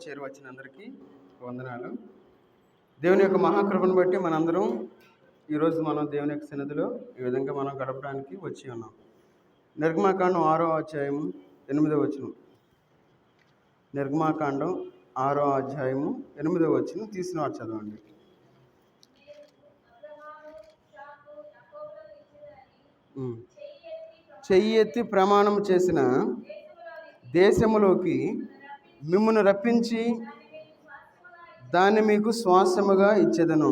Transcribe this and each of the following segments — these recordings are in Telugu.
చేరువచ్చిన అందరికీ వందనాలు. దేవుని యొక్క మహాకృపను బట్టి మనందరం ఈరోజు మనం దేవుని యొక్క సన్నిధిలో ఈ విధంగా మనం గడపడానికి వచ్చి ఉన్నాం. నిర్గమాకాండం 6వ అధ్యాయము 8వ వచనం. నిర్గమాకాండం 6వ అధ్యాయము 8వ వచనం తీసిన వారు చదవండి. చెయ్యి ఎత్తి ప్రమాణం చేసిన దేశములోకి మిమ్మును రప్పించి దాన్ని మీకు స్వాస్థ్యముగా ఇచ్చేదను,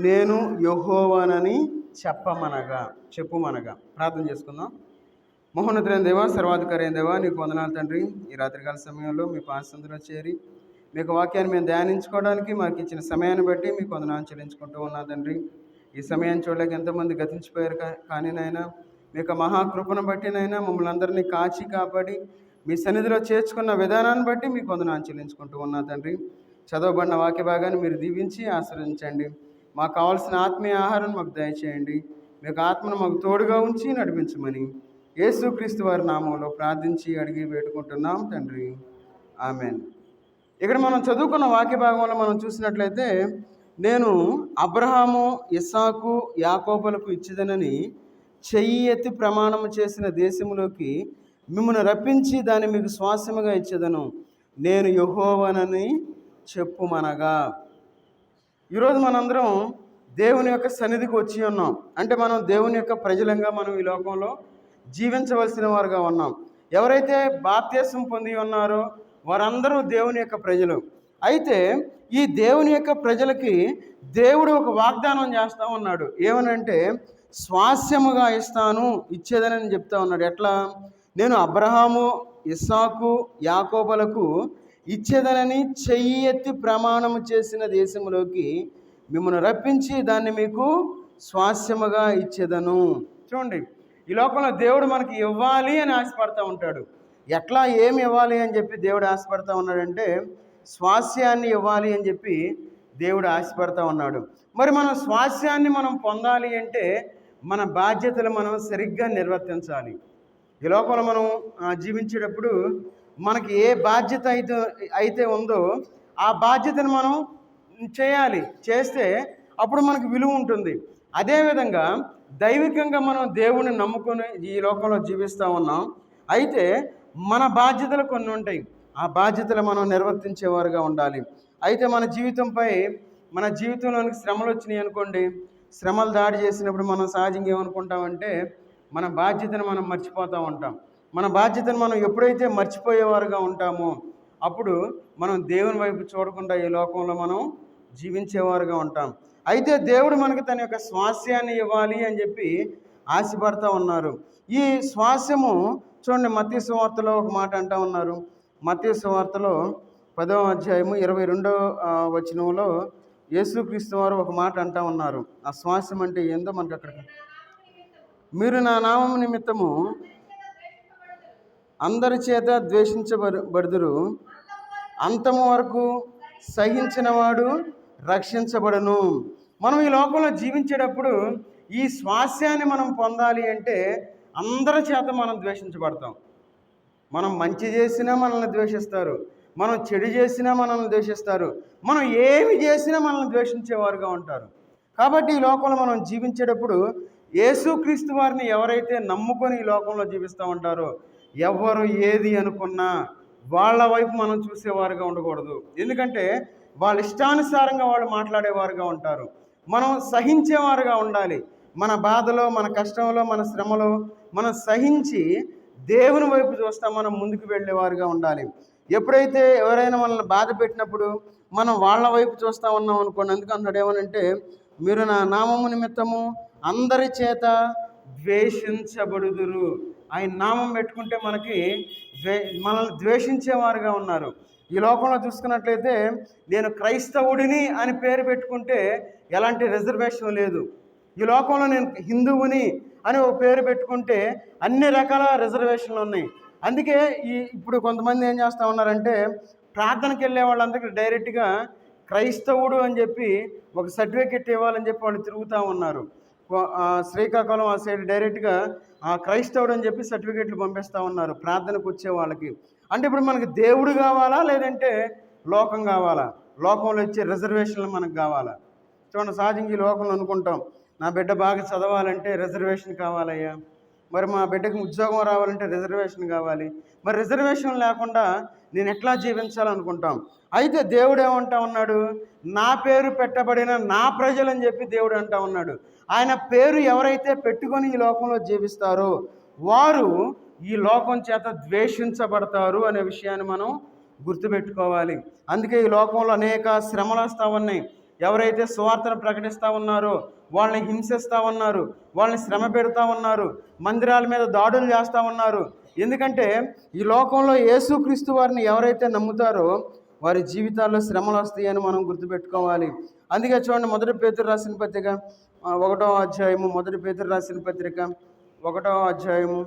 నేను యెహోవానని చెప్పుమనగా. ప్రార్థన చేసుకుందాం. మహోన్నతులైన దేవా, సర్వాధికారి అయిన దేవా, నీకు వందనాలు తండ్రి. ఈ రాత్రికాల సమయంలో మీ పాదసన్నిధిలో చేరి మీకు వాక్యాన్ని మేము ధ్యానించుకోవడానికి మాకు ఇచ్చిన సమయాన్ని బట్టి మీకు వందనాలు చెల్లించుకుంటూ ఉన్నా తండ్రి. ఈ సమయాన్ని చూడలేక ఎంతోమంది గతించిపోయారు, కానీ నైనా మీకు మహాకృపను బట్టి నైనా మమ్మల్ని అందరినీ కాచి కాపాడి మీ సన్నిధిలో చేర్చుకున్న విధానాన్ని బట్టి మీకు వందనాలు చెల్లించుకుంటూ ఉన్నా తండ్రి. చదవబడిన వాక్య భాగాన్ని మీరు దీవించి ఆశీర్వదించండి. మాకు కావాల్సిన ఆత్మీయ ఆహారం మాకు దయచేయండి. మీకు ఆత్మను మాకు తోడుగా ఉంచి నడిపించమని యేసుక్రీస్తు వారి నామంలో ప్రార్థించి అడిగి వేడుకుంటున్నాం తండ్రి, ఆమెన్. ఇక్కడ మనం చదువుకున్న వాక్య భాగంలో మనం చూసినట్లయితే, నేను అబ్రహాము, ఇస్సాకు, యాకోబులకు ఇచ్చేదనని చెయ్యి ఎత్తి ప్రమాణము చేసిన దేశములోకి మిమ్మల్ని రప్పించి దాన్ని మీకు స్వాస్థ్యముగా ఇచ్చేదను, నేను యెహోవానని చెప్పుమనగా. ఈరోజు మనందరం దేవుని యొక్క సన్నిధికి వచ్చి ఉన్నాం. అంటే మనం దేవుని యొక్క ప్రజలంగా మనం ఈ లోకంలో జీవించవలసిన వారుగా ఉన్నాం. ఎవరైతే బాప్తిస్మం పొంది ఉన్నారో వారందరూ దేవుని యొక్క ప్రజలు. అయితే ఈ దేవుని యొక్క ప్రజలకి దేవుడు ఒక వాగ్దానం చేస్తూ ఉన్నాడు. ఏమనంటే, స్వాస్థ్యముగా ఇచ్చేదనని చెప్తా ఉన్నాడు. ఎట్లా? నేను అబ్రహాము, ఇస్సాకు, యాకోబులకు ఇచ్చేదనని చెయ్యి ఎత్తి ప్రమాణము చేసిన దేశంలోకి మిమ్మల్ని రప్పించి దాన్ని మీకు స్వాస్థ్యముగా ఇచ్చేదను. చూడండి, ఈ లోకంలో దేవుడు మనకి ఇవ్వాలి అని ఆశపడతా ఉంటాడు. ఎట్లా ఏమి ఇవ్వాలి అని చెప్పి దేవుడు ఆశపడతా ఉన్నాడంటే, స్వాస్థ్యాన్ని ఇవ్వాలి అని చెప్పి దేవుడు ఆశపడతా ఉన్నాడు. మరి మనం స్వాస్థ్యాన్ని మనం పొందాలి అంటే మన బాధ్యతలు మనం సరిగ్గా నిర్వర్తించాలి. ఈ లోకంలో మనం జీవించేటప్పుడు మనకి ఏ బాధ్యత అయితే ఉందో ఆ బాధ్యతను మనం చేయాలి. చేస్తే అప్పుడు మనకు విలువ ఉంటుంది. అదేవిధంగా దైవికంగా మనం దేవుణ్ణి నమ్ముకొని ఈ లోకంలో జీవిస్తూ ఉన్నాం. అయితే మన బాధ్యతలు కొన్ని ఉంటాయి. ఆ బాధ్యతలు మనం నిర్వర్తించేవారుగా ఉండాలి. అయితే మన జీవితంలోనికి శ్రమలు వచ్చినాయి అనుకోండి. శ్రమలు దాడి చేసినప్పుడు మనం సహజంగా ఏమనుకుంటామంటే, మన బాధ్యతను మనం మర్చిపోతూ ఉంటాం. మన బాధ్యతను మనం ఎప్పుడైతే మర్చిపోయేవారుగా ఉంటామో అప్పుడు మనం దేవుని వైపు చూడకుండా ఈ లోకంలో మనం జీవించేవారుగా ఉంటాం. అయితే దేవుడు మనకి తన యొక్క స్వాస్థ్యాన్ని ఇవ్వాలి అని చెప్పి ఆశపడతా ఉన్నారు. ఈ స్వాస్థ్యము చూడండి, మత్తయి సువార్తలో ఒక మాట అంటూ ఉన్నారు. మత్తయి సువార్తలో 10వ అధ్యాయము 22వ వచనంలో యేసుక్రీస్తు వారు ఒక మాట అంటూ ఉన్నారు. ఆ స్వాస్థ్యం అంటే ఏందో మనకు అక్కడ, మీరు నా నామము నిమిత్తము అందరి చేత ద్వేషించబడుదురు, అంతము వరకు సహించినవాడు రక్షించబడును. మనం ఈ లోకంలో జీవించేటప్పుడు ఈ స్వాస్థ్యాన్ని మనం పొందాలి అంటే అందరి చేత మనం ద్వేషించబడతాం. మనం మంచి చేసినా మనల్ని ద్వేషిస్తారు, మనం చెడు చేసినా మనల్ని ద్వేషిస్తారు, మనం ఏమి చేసినా మనల్ని ద్వేషించేవారుగా ఉంటారు. కాబట్టి ఈ లోకంలో మనం జీవించేటప్పుడు యేసుక్రీస్తు వారిని ఎవరైతే నమ్ముకొని ఈ లోకంలో జీవిస్తూ ఉంటారో, ఎవరు ఏది అనుకున్నా వాళ్ళ వైపు మనం చూసేవారుగా ఉండకూడదు. ఎందుకంటే వాళ్ళ ఇష్టానుసారంగా వాళ్ళు మాట్లాడేవారుగా ఉంటారు. మనం సహించేవారుగా ఉండాలి. మన బాధలో, మన కష్టంలో, మన శ్రమలో మనం సహించి దేవుని వైపు చూస్తా మనం ముందుకు వెళ్ళేవారుగా ఉండాలి. ఎప్పుడైతే ఎవరైనా మనల్ని బాధ పెట్టినప్పుడు మనం వాళ్ళ వైపు చూస్తూ ఉన్నాం అనుకోండి. అందుకన్నాడు ఏమనంటే, మీరు నా నామము నిమిత్తము అందరి చేత ద్వేషించబడుదురు. ఆయన నామం పెట్టుకుంటే మనల్ని ద్వేషించేవారుగా ఉన్నారు. ఈ లోకంలో చూసుకున్నట్లయితే, నేను క్రైస్తవుడిని అని పేరు పెట్టుకుంటే ఎలాంటి రిజర్వేషన్ లేదు. ఈ లోకంలో నేను హిందువుని అని ఒక పేరు పెట్టుకుంటే అన్ని రకాల రిజర్వేషన్లు ఉన్నాయి. అందుకే ఇప్పుడు కొంతమంది ఏం చేస్తూ ఉన్నారంటే, ప్రార్థనకి వెళ్ళే వాళ్ళందరికీ డైరెక్ట్గా క్రైస్తవుడు అని చెప్పి ఒక సర్టిఫికెట్ ఇవ్వాలని చెప్పి వాళ్ళు తిరుగుతూ ఉన్నారు. శ్రీకాకుళం ఆ సైడ్ డైరెక్ట్గా క్రైస్తవుడు అని చెప్పి సర్టిఫికెట్లు పంపిస్తూ ఉన్నారు ప్రార్థనకు వచ్చే వాళ్ళకి. అంటే ఇప్పుడు మనకి దేవుడు కావాలా, లేదంటే లోకం కావాలా? లోకంలో ఇచ్చే రిజర్వేషన్లు మనకు కావాలా? చూడండి, సహజంగా ఈ లోకంలో అనుకుంటాం, నా బిడ్డ బాగా చదవాలంటే రిజర్వేషన్ కావాలయ్యా, మరి మా బిడ్డకి ఉద్యోగం రావాలంటే రిజర్వేషన్ కావాలి, మరి రిజర్వేషన్ లేకుండా నేను ఎట్లా జీవించాలనుకుంటాం. అయితే దేవుడు ఏమంటా ఉన్నాడు? నా పేరు పెట్టబడిన నా ప్రజలని చెప్పి దేవుడు అంటా ఉన్నాడు. ఆయన పేరు ఎవరైతే పెట్టుకొని ఈ లోకంలో జీవిస్తారో వారు ఈ లోకం చేత ద్వేషించబడతారు అనే విషయాన్ని మనం గుర్తుపెట్టుకోవాలి. అందుకే ఈ లోకంలో అనేక శ్రమలు వస్తూ ఉన్నాయి. ఎవరైతే సువార్తను ప్రకటిస్తూ ఉన్నారో వాళ్ళని హింసిస్తూ ఉన్నారు, వాళ్ళని శ్రమ పెడతా ఉన్నారు, మందిరాల మీద దాడులు చేస్తూ ఉన్నారు. ఎందుకంటే ఈ లోకంలో యేసుక్రీస్తు వారిని ఎవరైతే నమ్ముతారో వారి జీవితాల్లో శ్రమలు వస్తాయని మనం గుర్తుపెట్టుకోవాలి. అందుకే చూడండి, మొదటి పేతురు రాసిన పత్రిక 1వ అధ్యాయము, మొదటి పేతురు రాసిన పత్రిక 1వ అధ్యాయము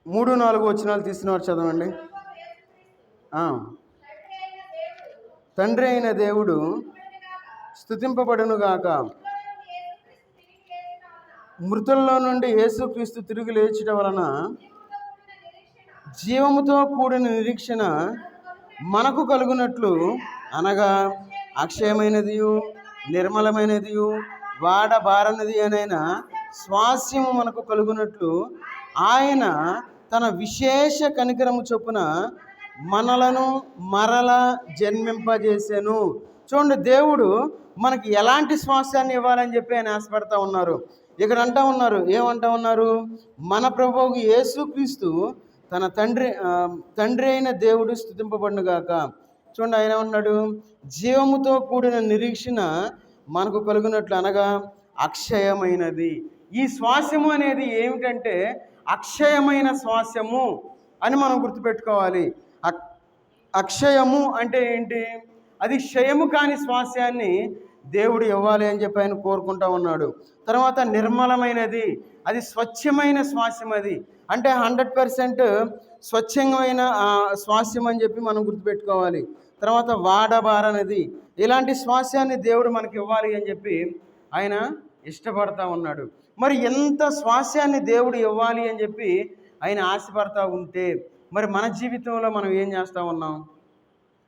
3-4 వచనాలు తీసినవారు చదవండి. తండ్రి అయిన దేవుడు స్తుతింపబడునుగాక, మృతుల్లో నుండి యేసుక్రీస్తు తిరిగి లేచడం వలన జీవముతో కూడిన నిరీక్షణ మనకు కలుగునట్లు, అనగా అక్షయమైనదియు నిర్మలమైనదియు వాడబారనిది అనైన స్వాస్యము మనకు కలుగునట్లు ఆయన తన విశేష కనికరము చొప్పున మనలను మరల జన్మింపజేసెను. చూడండి, దేవుడు మనకి ఎలాంటి స్వాస్యాన్ని ఇవ్వాలని చెప్పి ఆయన ఆశపడతా ఉన్నారు. ఇక్కడ అంటా ఉన్నారు, ఏమంటా ఉన్నారు? మన ప్రభువు యేసుక్రీస్తు తన తండ్రి అయిన దేవుడు స్తుతింపబడునుగాక. చూడండి, ఆయన ఉన్నాడు, జీవముతో కూడిన నిరీక్షణ మనకు కలుగునట్లు, అనగా అక్షయమైనది. ఈ శ్వాసము అనేది ఏమిటంటే అక్షయమైన శ్వాసము అని మనం గుర్తుపెట్టుకోవాలి. అక్షయము అంటే ఏంటి? అది క్షయము కాని శ్వాసాన్ని దేవుడు ఇవ్వాలి అని చెప్పి ఆయన కోరుకుంటా ఉన్నాడు. తర్వాత నిర్మలమైనది, అది స్వచ్ఛమైన శ్వాసం, అది అంటే 100% స్వచ్ఛమైన శ్వాసం అని చెప్పి మనం గుర్తుపెట్టుకోవాలి. తర్వాత వాడబారనిది, ఇలాంటి శ్వాసాన్ని దేవుడు మనకి ఇవ్వాలి అని చెప్పి ఆయన ఇష్టపడతా ఉన్నాడు. మరి ఎంత శ్వాసాన్ని దేవుడు ఇవ్వాలి అని చెప్పి ఆయన ఆశపడతా ఉంటే మరి మన జీవితంలో మనం ఏం చేస్తూ ఉన్నాం?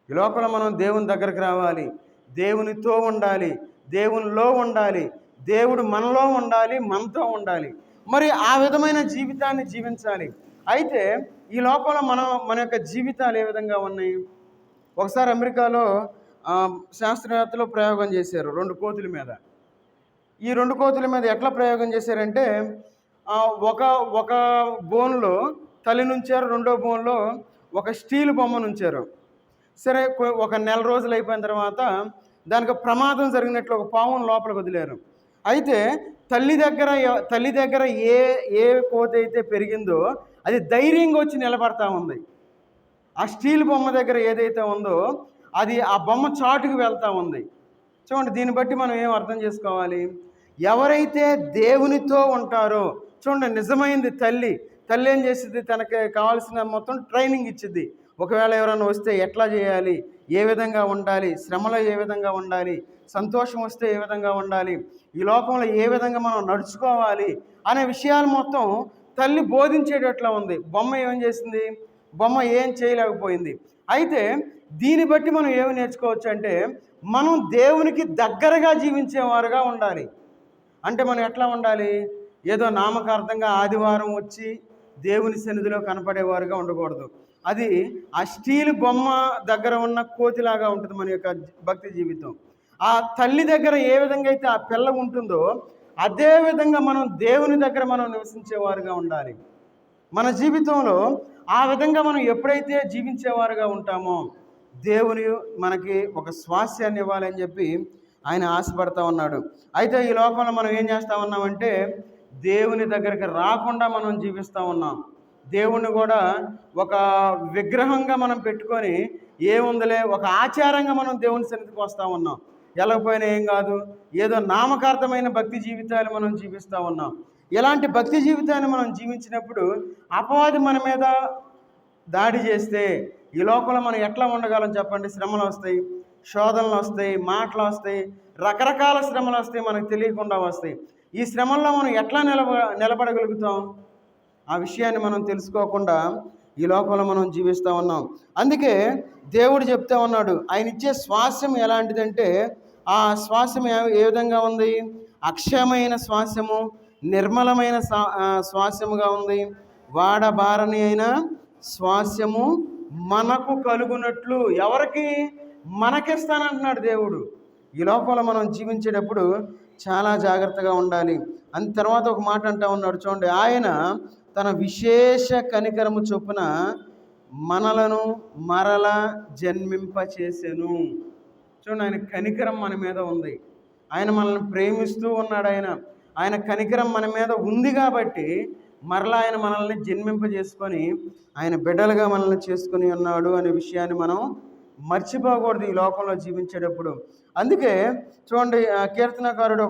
ఈ లోపల మనం దేవుని దగ్గరకు రావాలి, దేవునితో ఉండాలి, దేవునిలో ఉండాలి, దేవుడు మనలో ఉండాలి, మనతో ఉండాలి. మరి ఆ విధమైన జీవితాన్ని జీవించాలి. అయితే ఈ లోపల మన యొక్క జీవితాలు ఏ విధంగా ఉన్నాయి? ఒకసారి అమెరికాలో శాస్త్రవేత్తలు ప్రయోగం చేశారు 2 కోతుల మీద. ఈ 2 కోతుల మీద ఎట్లా ప్రయోగం చేశారంటే, ఒక బోన్లో తల్లి నుంచారు, రెండో బోన్లో ఒక స్టీల్ బొమ్మను ఉంచారు. సరే, ఒక నెల రోజులు అయిపోయిన తర్వాత దానికి ప్రమాదం జరిగినట్లు ఒక పావును లోపలికి వదిలేరు. అయితే తల్లి దగ్గర ఏ కోతి అయితే పెరిగిందో అది ధైర్యంగా వచ్చి నిలబడతా ఉంది. ఆ స్టీల్ బొమ్మ దగ్గర ఏదైతే ఉందో అది ఆ బొమ్మ చాటుకు వెళ్తూ ఉంది. చూడండి, దీన్ని బట్టి మనం ఏం అర్థం చేసుకోవాలి? ఎవరైతే దేవునితో ఉంటారో, చూడండి, నిజమైంది తల్లి ఏం చేసిద్ది? తనకి కావాల్సిన మొత్తం ట్రైనింగ్ ఇచ్చిద్ది. ఒకవేళ ఎవరైనా వస్తే ఎట్లా చేయాలి, ఏ విధంగా ఉండాలి, శ్రమలో ఏ విధంగా ఉండాలి, సంతోషం వస్తే ఏ విధంగా ఉండాలి, ఈ లోకంలో ఏ విధంగా మనం నడుచుకోవాలి అనే విషయాలు మొత్తం తల్లి బోధించేటట్లా ఉంది. బొమ్మ ఏం చేసింది? బొమ్మ ఏం చేయలేకపోయింది. అయితే దీన్ని బట్టి మనం ఏమి నేర్చుకోవచ్చు అంటే, మనం దేవునికి దగ్గరగా జీవించేవారుగా ఉండాలి. అంటే మనం ఎట్లా ఉండాలి? ఏదో నామకార్థంగా ఆదివారం వచ్చి దేవుని సన్నిధిలో కనపడేవారుగా ఉండకూడదు. అది ఆ స్టీల్ బొమ్మ దగ్గర ఉన్న కోతిలాగా ఉంటుంది మన యొక్క భక్తి జీవితం. ఆ తల్లి దగ్గర ఏ విధంగా అయితే ఆ పిల్ల ఉంటుందో అదే విధంగా మనం దేవుని దగ్గర మనం నివసించేవారుగా ఉండాలి. మన జీవితంలో ఆ విధంగా మనం ఎప్పుడైతే జీవించేవారుగా ఉంటామో దేవుని మనకి ఒక స్వాస్యాన్ని ఇవ్వాలని చెప్పి ఆయన ఆశపడతా ఉన్నాడు. అయితే ఈ లోకంలో మనం ఏం చేస్తూ ఉన్నామంటే దేవుని దగ్గరికి రాకుండా మనం జీవిస్తూ ఉన్నాం. దేవుణ్ణి కూడా ఒక విగ్రహంగా మనం పెట్టుకొని ఏముందిలే ఒక ఆచారంగా మనం దేవుని సన్నిధికి వస్తూ ఉన్నాం. వెళ్ళకపోయినా ఏం కాదు, ఏదో నామకార్థమైన భక్తి జీవితాలు మనం జీవిస్తూ ఉన్నాం. ఇలాంటి భక్తి జీవితాన్ని మనం జీవించినప్పుడు అపవాది మన మీద దాడి చేస్తే ఈ లోకంలో మనం ఎట్లా ఉండగలం చెప్పండి? శ్రమలు వస్తాయి, శోధనలు వస్తాయి, మాటలు వస్తాయి, రకరకాల శ్రమలు వస్తాయి, మనకు తెలియకుండా వస్తాయి. ఈ శ్రమల్లో మనం ఎట్లా నిలబడగలుగుతాం? ఆ విషయాన్ని మనం తెలుసుకోకుండా ఈ లోకంలో మనం జీవిస్తూ ఉన్నాం. అందుకే దేవుడు చెప్తా ఉన్నాడు, ఆయన ఇచ్చే శ్వాసం ఎలాంటిదంటే ఆ శ్వాసం ఏ విధంగా ఉంది? అక్షయమైన శ్వాసము, నిర్మలమైన శ్వాసముగా ఉంది. వాడబారని అయిన శ్వాసము మనకు కలుగునట్లు. ఎవరికి? మనకిస్తానంటున్నాడు దేవుడు. ఈ లోకంలో మనం జీవించేటప్పుడు చాలా జాగ్రత్తగా ఉండాలి. అంత తర్వాత ఒక మాట అంటా ఉన్నాడు చూడండి, ఆయన తన విశేష కనికరము చొప్పున మనలను మరల జన్మింపచేసెను. చూడండి, ఆయన కనికరం మన మీద ఉంది. ఆయన మనల్ని ప్రేమిస్తూ ఉన్నాడు. ఆయన కనికరం మన మీద ఉంది కాబట్టి మరలా ఆయన మనల్ని జన్మింపజేసుకొని ఆయన బిడ్డలుగా మనల్ని చేసుకుని ఉన్నాడు అనే విషయాన్ని మనం మర్చిపోకూడదు ఈ లోకంలో జీవించేటప్పుడు. అందుకే చూడండి, కీర్తనకారుడు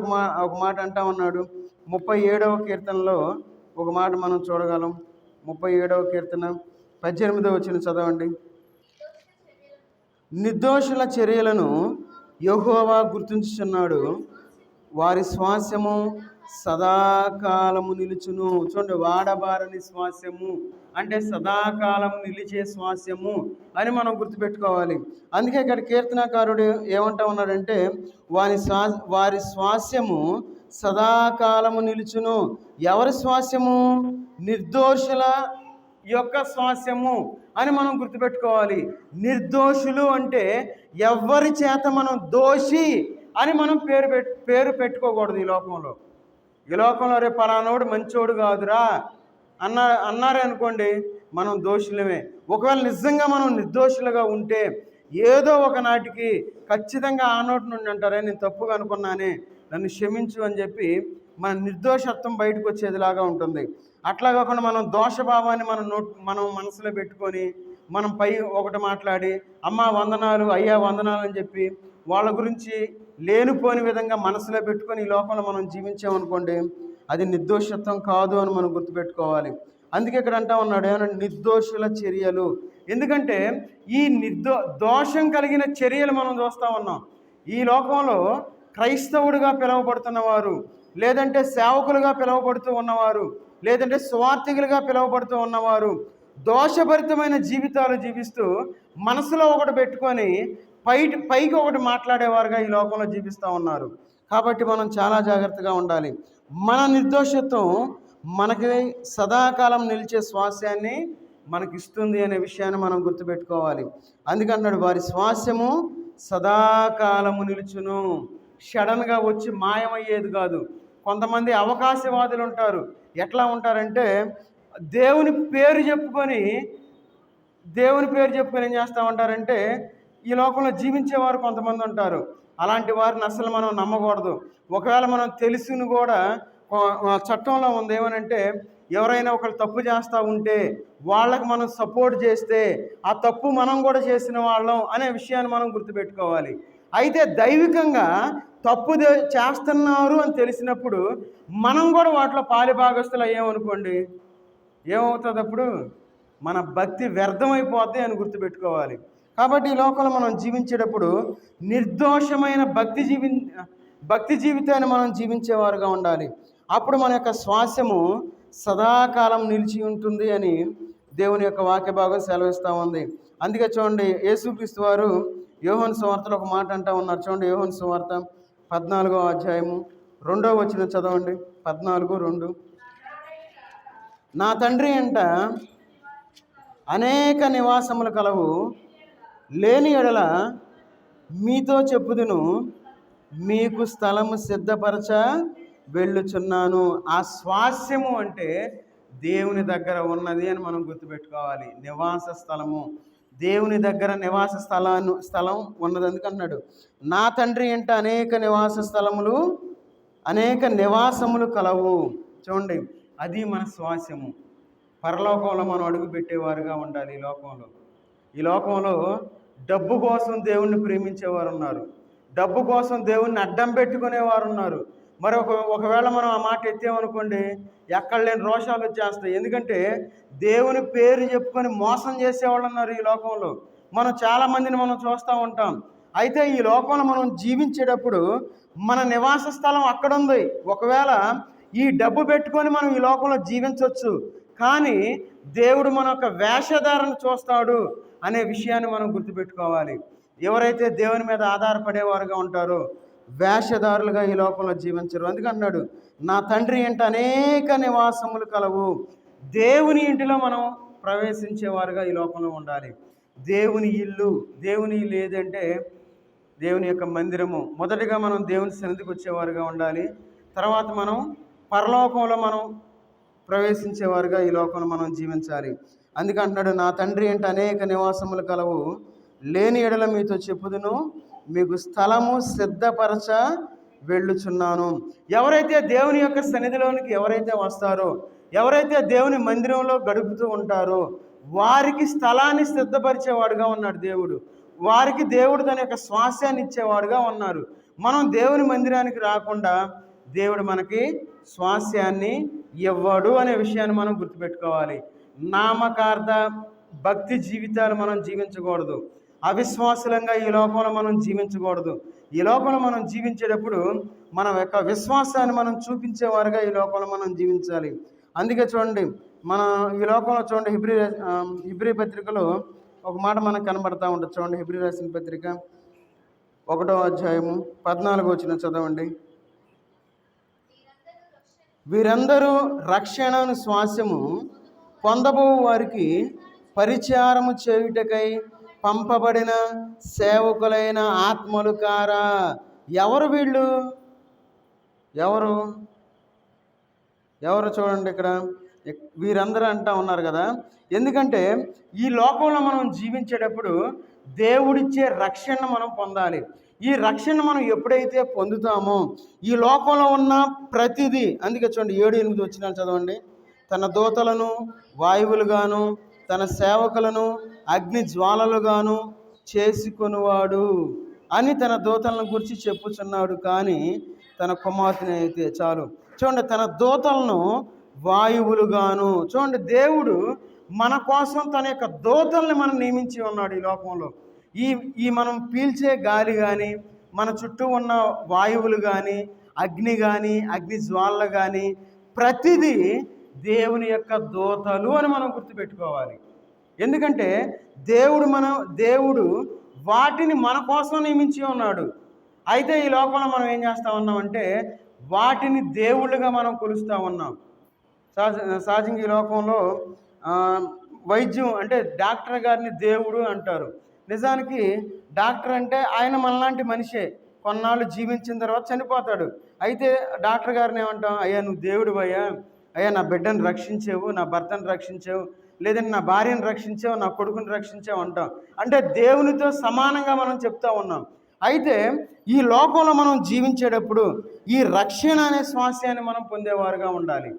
ఒక మాట అంటా ఉన్నాడు. 37వ కీర్తనలో ఒక మాట మనం చూడగలం. 37వ కీర్తన 18వ వచనం చదవండి. నిర్దోషుల చర్యలను యెహోవా గుర్తుంచుచున్నాడు, వారి శ్వాసము సదాకాలము నిలుచును. చూడండి, వాడబారని శ్వాసము అంటే సదాకాలం నిలిచే శ్వాసము అని మనం గుర్తుపెట్టుకోవాలి. అందుకే ఇక్కడ కీర్తనకారుడు ఏమంటా ఉన్నాడంటే వారి శ్వాసము సదాకాలము నిలుచును. ఎవరి శ్వాసము? నిర్దోషుల యొక్క శ్వాసము అని మనం గుర్తుపెట్టుకోవాలి. నిర్దోషులు అంటే ఎవరి చేత మనం దోషి అని మనం పేరు పెట్టుకోకూడదు ఈ లోకంలో. ఈ లోకంలో రేపు పలానోడు మంచోడు కాదురా అన్నారే అనుకోండి, మనం దోషులమే. ఒకవేళ నిజంగా మనం నిర్దోషులుగా ఉంటే ఏదో ఒక నాటికి ఖచ్చితంగా ఆ నోటి నుండి అంటారే, నేను తప్పుగా అనుకున్నానే, నన్ను క్షమించు అని చెప్పి మన నిర్దోషత్వం బయటకు వచ్చేదిలాగా ఉంటుంది. అట్లా కాకుండా మనం దోషభావాన్ని మనం మనసులో పెట్టుకొని మనం పై ఒకటి మాట్లాడి అమ్మా వందనాలు, అయ్యా వందనాలు అని చెప్పి వాళ్ళ గురించి లేనిపోని విధంగా మనసులో పెట్టుకొని ఈ లోకంలో మనం జీవించామనుకోండి, అది నిర్దోషత్వం కాదు అని మనం గుర్తుపెట్టుకోవాలి. అందుకే ఇక్కడ అంటా ఉన్నాడు, ఏమన్నా నిర్దోషుల చర్యలు. ఎందుకంటే ఈ దోషం కలిగిన చర్యలు మనం చూస్తూ ఉన్నాం. ఈ లోకంలో క్రైస్తవుడిగా పిలువబడుతున్నవారు, లేదంటే సేవకులుగా పిలువబడుతూ ఉన్నవారు, లేదంటే స్వార్థికులుగా పిలువబడుతూ ఉన్నవారు దోషభరితమైన జీవితాలు జీవిస్తూ మనసులో ఒకటి పెట్టుకొని పైకి ఒకటి మాట్లాడేవారుగా ఈ లోకంలో జీవిస్తూ ఉన్నారు. కాబట్టి మనం చాలా జాగ్రత్తగా ఉండాలి. మన నిర్దోషత్వం మనకి సదాకాలం నిలిచే శ్వాసాన్ని మనకిస్తుంది అనే విషయాన్ని మనం గుర్తుపెట్టుకోవాలి. అందుకంటున్నాడు, వారి శ్వాసము సదాకాలము నిలుచును. సడన్గా వచ్చి మాయమయ్యేది కాదు. కొంతమంది అవకాశవాదులు ఉంటారు. ఎట్లా ఉంటారంటే దేవుని పేరు చెప్పుకొని ఏం చేస్తూ ఉంటారంటే ఈ లోకంలో జీవించేవారు కొంతమంది ఉంటారు. అలాంటి వారిని అసలు మనం నమ్మకూడదు. ఒకవేళ మనం తెలుసుని కూడా చట్టంలో ఉంది ఏమనంటే, ఎవరైనా ఒకరు తప్పు చేస్తూ ఉంటే వాళ్ళకి మనం సపోర్ట్ చేస్తే ఆ తప్పు మనం కూడా చేసిన వాళ్ళం అనే విషయాన్ని మనం గుర్తుపెట్టుకోవాలి. అయితే దైవికంగా తప్పు చేస్తున్నారు అని తెలిసినప్పుడు మనం కూడా వాటిలో పాలిభాగస్తులు అయ్యామనుకోండి, ఏమవుతుంది? అప్పుడు మన భక్తి వ్యర్థమైపోద్ది అని గుర్తుపెట్టుకోవాలి. కాబట్టి ఈ లోకంలో మనం జీవించేటప్పుడు నిర్దోషమైన భక్తి జీవితాన్ని మనం జీవించేవారుగా ఉండాలి. అప్పుడు మన యొక్క శ్వాసము సదాకాలం నిలిచి ఉంటుంది అని దేవుని యొక్క వాక్య భాగం సెలవిస్తూ ఉంది. అందుకే చూడండి, యేసుక్రీస్తు వారు యోహాను సువార్తలో ఒక మాట అంటూ ఉన్నారు. చూడండి, యోహాను సువార్త 14వ అధ్యాయము 2వ వచనం చదవండి. 14:2. నా తండ్రి అంట అనేక నివాసములు కలవు, లేని ఎడల మీతో చెప్పుదును, మీకు స్థలము సిద్ధపరచ వెళ్ళుచున్నాను. ఆ స్వాస్యము అంటే దేవుని దగ్గర ఉన్నది అని మనం గుర్తుపెట్టుకోవాలి. నివాస స్థలము, దేవుని దగ్గర నివాస స్థలం ఉన్నది. అందుకన్నాడు, నా తండ్రి అంట అనేక నివాసములు కలవు. చూడండి, అది మన శ్వాసము. పరలోకంలో మనం అడుగు పెట్టేవారుగా ఉండాలి. ఈ లోకంలో డబ్బు కోసం దేవుణ్ణి ప్రేమించేవారు ఉన్నారు, డబ్బు కోసం దేవుణ్ణి అడ్డం పెట్టుకునేవారు ఉన్నారు. మరి ఒకవేళ మనం ఆ మాట ఎత్తామనుకోండి, ఎక్కడ లేని రోషాలు వచ్చేస్తాయి. ఎందుకంటే దేవుని పేరు చెప్పుకొని మోసం చేసేవాళ్ళు ఉన్నారు ఈ లోకంలో. మనం చాలామందిని మనం చూస్తూ ఉంటాం. అయితే ఈ లోకంలో మనం జీవించేటప్పుడు మన నివాస స్థలం అక్కడ ఉంది. ఒకవేళ ఈ డబ్బు పెట్టుకొని మనం ఈ లోకంలో జీవించవచ్చు, కానీ దేవుడు మన యొక్క వేషధారణ చూస్తాడు అనే విషయాన్ని మనం గుర్తుపెట్టుకోవాలి. ఎవరైతే దేవుని మీద ఆధారపడేవారుగా ఉంటారో వేషధారులుగా ఈ లోకంలో జీవించరు. అందుకే అన్నాడు, నా తండ్రి ఇంట అనేక నివాసములు కలవు. దేవుని ఇంటిలో మనం ప్రవేశించేవారుగా ఈ లోకంలో ఉండాలి. దేవుని ఇల్లు ఏదంటే దేవుని యొక్క మందిరము. మొదటిగా మనం దేవుని సన్నిధికి వచ్చేవారుగా ఉండాలి. తర్వాత మనం పరలోకంలో మనం ప్రవేశించేవారుగా ఈ లోకంలో మనం జీవించాలి. అందుకే అంటున్నాడు, నా తండ్రి ఇంట అనేక నివాసములు కలవు, లేని ఎడల మీతో చెప్పుదును, మీకు స్థలము సిద్ధపరచ వెళ్ళుచున్నాను. ఎవరైతే దేవుని యొక్క సన్నిధిలోనికి ఎవరైతే వస్తారో, ఎవరైతే దేవుని మందిరంలో గడుపుతూ ఉంటారో వారికి స్థలాన్ని సిద్ధపరిచేవాడుగా ఉన్నాడు దేవుడు. వారికి దేవుడు తన యొక్క శ్వాసాన్ని ఇచ్చేవాడుగా ఉన్నారు. మనం దేవుని మందిరానికి రాకుండా దేవుడు మనకి స్వాస్యాన్ని ఇవ్వడు అనే విషయాన్ని మనం గుర్తుపెట్టుకోవాలి. నామకార్థ భక్తి జీవితాలు మనం జీవించకూడదు. అవిశ్వాసులంగా ఈ లోకంలో మనం జీవించకూడదు. ఈ లోకంలో మనం జీవించేటప్పుడు మన యొక్క విశ్వాసాన్ని మనం చూపించేవారుగా ఈ లోకంలో మనం జీవించాలి. అందుకే చూడండి, మన ఈ లోకంలో చూడండి, హిబ్రీ పత్రికలో ఒక మాట మనకు కనబడతా ఉంటుంది. చూడండి, హిబ్రీ రాసిన పత్రిక 1వ అధ్యాయము 14వ వచనం చదవండి. వీరందరూ రక్షణను శ్వాసము పొందబో వారికి పరిచారము చేయుటకై పంపబడిన సేవకులైన ఆత్మలు కారా. ఎవరు వీళ్ళు? ఎవరు చూడండి, ఇక్కడ వీరందరూ అంటా ఉన్నారు కదా. ఎందుకంటే ఈ లోకంలో మనం జీవించేటప్పుడు దేవుడిచ్చే రక్షణ మనం పొందాలి. ఈ రక్షణ మనం ఎప్పుడైతే పొందుతామో ఈ లోకంలో ఉన్న ప్రతిదీ, అందుకే చూడండి 7-8 వచనాలు చదవండి. తన దూతలను వాయువులుగాను తన సేవకులను అగ్ని జ్వాలలుగాను చేసుకొనివాడు అని తన దూతలను గురించి చెప్పుచున్నాడు. కానీ తన కుమార్తెని అయితే చాలు. చూడండి, తన దూతలను వాయువులుగాను. చూడండి, దేవుడు మన కోసం తన యొక్క దూతల్ని మనం నియమించి ఉన్నాడు. ఈ లోకంలో ఈ మనం పీల్చే గాలి కానీ, మన చుట్టూ ఉన్న వాయువులు కానీ, అగ్ని కానీ, అగ్ని జ్వాలలు కానీ, ప్రతిదీ దేవుని యొక్క దూతలు అని మనం గుర్తుపెట్టుకోవాలి. ఎందుకంటే దేవుడు వాటిని మన కోసం నియమించి ఉన్నాడు. అయితే ఈ లోకంలో మనం ఏం చేస్తూ ఉన్నామంటే వాటిని దేవుళ్ళుగా మనం కొలుస్తూ ఉన్నాం. సహజంగా ఈ లోకంలో వైద్యం అంటే డాక్టర్ గారిని దేవుడు అంటారు. నిజానికి డాక్టర్ అంటే ఆయన మనలాంటి మనిషే, కొన్నాళ్ళు జీవించిన తర్వాత చనిపోతాడు. అయితే డాక్టర్ గారిని ఏమంటాం? అయ్యా నువ్వు దేవుడు అయ్యా నా బిడ్డను రక్షించావు, నా భర్తను రక్షించావు, లేదంటే నా భార్యను రక్షించావు, నా కొడుకుని రక్షించావు అంటాం. అంటే దేవునితో సమానంగా మనం చెప్తా ఉన్నాం. అయితే ఈ లోకంలో మనం జీవించేటప్పుడు ఈ రక్షణ అనే స్వాస్యాన్ని మనం పొందేవారుగా ఉండాలి.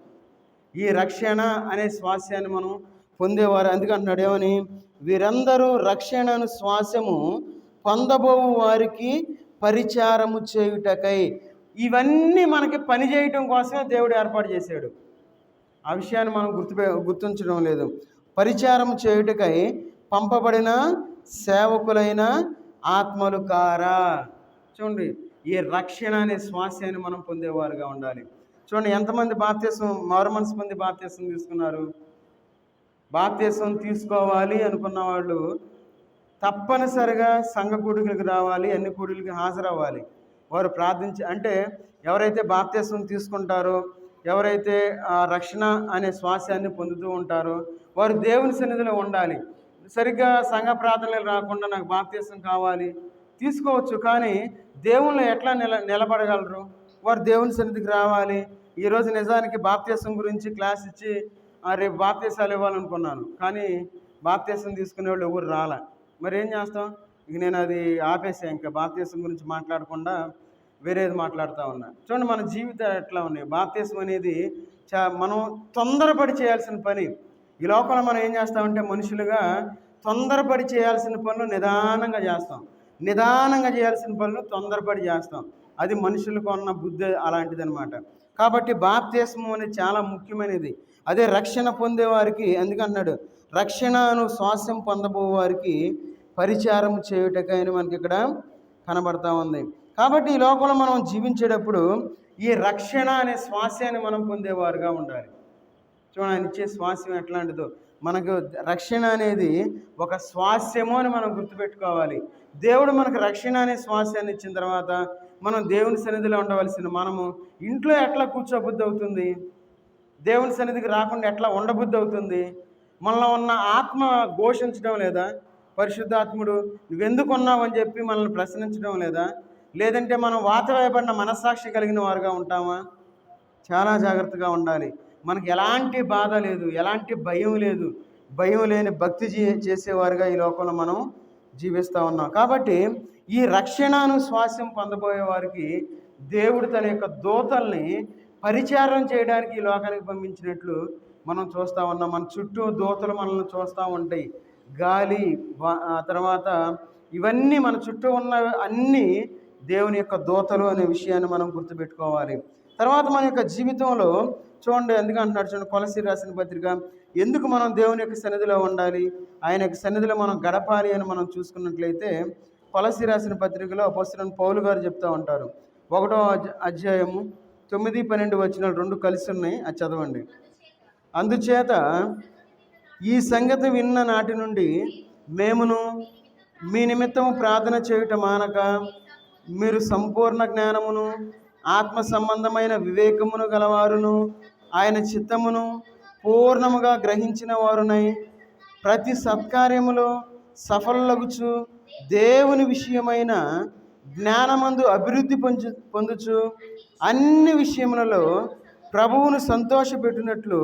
ఈ రక్షణ అనే స్వాస్యాన్ని మనం పొందేవారు. అందుకంటున్నాడు ఏమని? వీరందరూ రక్షణను శ్వాసము పొందబోవు వారికి పరిచారము చేయుటకై. ఇవన్నీ మనకి పని చేయటం కోసమే దేవుడు ఏర్పాటు చేశాడు. ఆ విషయాన్ని మనం గుర్తించడం లేదు. పరిచారము చేయుటకై పంపబడిన సేవకులైన ఆత్మలు కారా. చూడండి, ఈ రక్షణ అనే స్వాస్యాన్ని మనం పొందేవారుగా ఉండాలి. చూడండి, ఎంతమంది మారుమనసు పొంది బాప్తీసం తీసుకున్నారు? బాప్తీసం తీసుకోవాలి అనుకున్న వాళ్ళు తప్పనిసరిగా సంఘ కూడికలకు రావాలి, అన్ని కూడికలకు హాజరవ్వాలి. వారు అంటే ఎవరైతే బాప్తీసం తీసుకుంటారో, ఎవరైతే రక్షణ అనే శ్వాసాన్ని పొందుతూ ఉంటారో వారు దేవుని సన్నిధిలో ఉండాలి. సరిగ్గా సంఘ ప్రార్థనలు రాకుండా నాకు బాప్తీసం కావాలి తీసుకోవచ్చు, కానీ దేవుళ్ళు ఎట్లా నిలబడగలరు? వారు దేవుని సన్నిధికి రావాలి. ఈరోజు నిజానికి బాప్తీసం గురించి క్లాస్ ఇచ్చి రేపు బాప్తీసాలు ఇవ్వాలనుకున్నాను, కానీ బాప్తీసం తీసుకునే వాళ్ళు ఎవరు రాలే. మరి ఏం చేస్తాం? ఇక నేను అది ఆపేసా, ఇంకా బాప్తీసం గురించి మాట్లాడకుండా వేరేది మాట్లాడుతూ ఉన్నా. చూడండి, మన జీవితాలు ఎట్లా ఉన్నాయి. బాప్తీసం అనేది మనం తొందరపడి చేయాల్సిన పని. ఈ లోకంలో మనం ఏం చేస్తామంటే మనుషులుగా తొందరపడి చేయాల్సిన పనులు నిదానంగా చేస్తాం, నిదానంగా చేయాల్సిన పనులు తొందరపడి చేస్తాం. అది మనుషులకు ఉన్న బుద్ధి అలాంటిది అనమాట. కాబట్టి బాప్తీసం అనేది చాలా ముఖ్యమైనది. అదే రక్షణ పొందేవారికి ఎందుకంటున్నాడు, రక్షణను శ్వాసం పొందబోవారికి పరిచారం చేయుటకైనా మనకి ఇక్కడ కనబడతా ఉంది. కాబట్టి ఈ లోకంలో మనం జీవించేటప్పుడు ఈ రక్షణ అనే శ్వాసాన్ని మనం పొందేవారుగా ఉండాలి. చూడండి, ఆయన ఇచ్చే స్వాస్యం ఎట్లాంటిదో. మనకు రక్షణ అనేది ఒక స్వాస్యము అని మనం గుర్తుపెట్టుకోవాలి. దేవుడు మనకు రక్షణ అనే స్వాస్యాన్ని ఇచ్చిన తర్వాత మనం దేవుని సన్నిధిలో ఉండవలసిన మనము ఇంట్లో ఎట్లా కూర్చోబుద్ధి అవుతుంది? దేవుని సన్నిధికి రాకుండా ఎట్లా ఉండబుద్ధి అవుతుంది? మనలో ఉన్న ఆత్మ ఘోషించడం లేదా? పరిశుద్ధాత్ముడు నువ్వెందుకు ఉన్నావు అని చెప్పి మనల్ని ప్రశ్నించడం లేదా? లేదంటే మనం వాతవేయబడిన మనస్సాక్షి కలిగిన వారుగా ఉంటామా? చాలా జాగ్రత్తగా ఉండాలి. మనకి ఎలాంటి బాధ లేదు, ఎలాంటి భయం లేదు. భయం లేని భక్తి చేసేవారుగా ఈ లోకంలో మనం జీవిస్తూ ఉన్నాం. కాబట్టి ఈ రక్షణను స్వాస్యం పొందబోయే వారికి దేవుడు తన యొక్క దూతల్ని పరిచారం చేయడానికి ఈ లోకానికి పంపించినట్లు మనం చూస్తూ ఉన్నాం. మన చుట్టూ దూతలు మనల్ని చూస్తూ ఉంటాయి. గాలి, తర్వాత ఇవన్నీ మన చుట్టూ ఉన్న అన్నీ దేవుని యొక్క దూతలు అనే విషయాన్ని మనం గుర్తుపెట్టుకోవాలి. తర్వాత మన యొక్క జీవితంలో చూడండి, ఎందుకంటున్నాడు చూడండి, కొలస్సీయులకు రాసిన పత్రిక, ఎందుకు మనం దేవుని యొక్క సన్నిధిలో ఉండాలి, ఆయన యొక్క సన్నిధిలో మనం గడపాలి అని మనం చూసుకున్నట్లయితే కొలస్సీయులకు రాసిన పత్రికలో అపోస్తలుడైన పౌలు గారు చెప్తూ ఉంటారు. 1వ అధ్యాయము 9-12 వచనాలు 2 కలిసి ఉన్నాయి, అది చదవండి. అందుచేత ఈ సంగతి విన్న నాటి నుండి మేమును మీ నిమిత్తము ప్రార్థన చేయుట మానక మీరు సంపూర్ణ జ్ఞానమును ఆత్మ సంబంధమైన వివేకమును గలవారును ఆయన చిత్తమును పూర్ణముగా గ్రహించిన వారునై ప్రతి సత్కార్యములో సఫలగుచు దేవుని విషయమైన జ్ఞానమందు అభివృద్ధి పొందుచు అన్ని విషయములలో ప్రభువును సంతోషపెట్టినట్లు